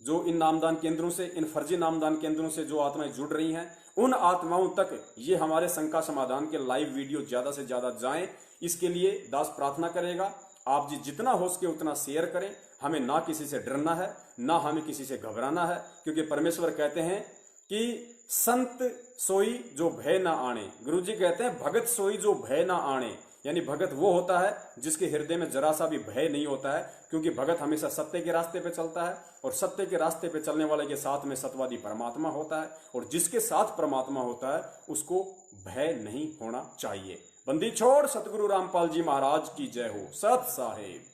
जो इन नामदान केंद्रों से, इन फर्जी नामदान केंद्रों से जो आत्माएं जुड़ रही हैं, उन आत्माओं तक ये हमारे शंका समाधान के लाइव वीडियो ज्यादा से ज्यादा जाएं। इसके लिए दास प्रार्थना करेगा, आप जी जितना हो सके उतना शेयर करें। हमें ना किसी से डरना है, ना हमें किसी से घबराना है, क्योंकि परमेश्वर कहते हैं कि संत सोई जो भय ना आणे। गुरु जी कहते हैं भगत सोई जो भय ना आणे, यानी भगत वो होता है जिसके हृदय में जरा सा भी भय नहीं होता है, क्योंकि भगत हमेशा सत्य के रास्ते पे चलता है और सत्य के रास्ते पे चलने वाले के साथ में सत्यवादी परमात्मा होता है, और जिसके साथ परमात्मा होता है उसको भय नहीं होना चाहिए। बंदी छोड़ सतगुरु रामपाल जी महाराज की जय हो। सत साहेब।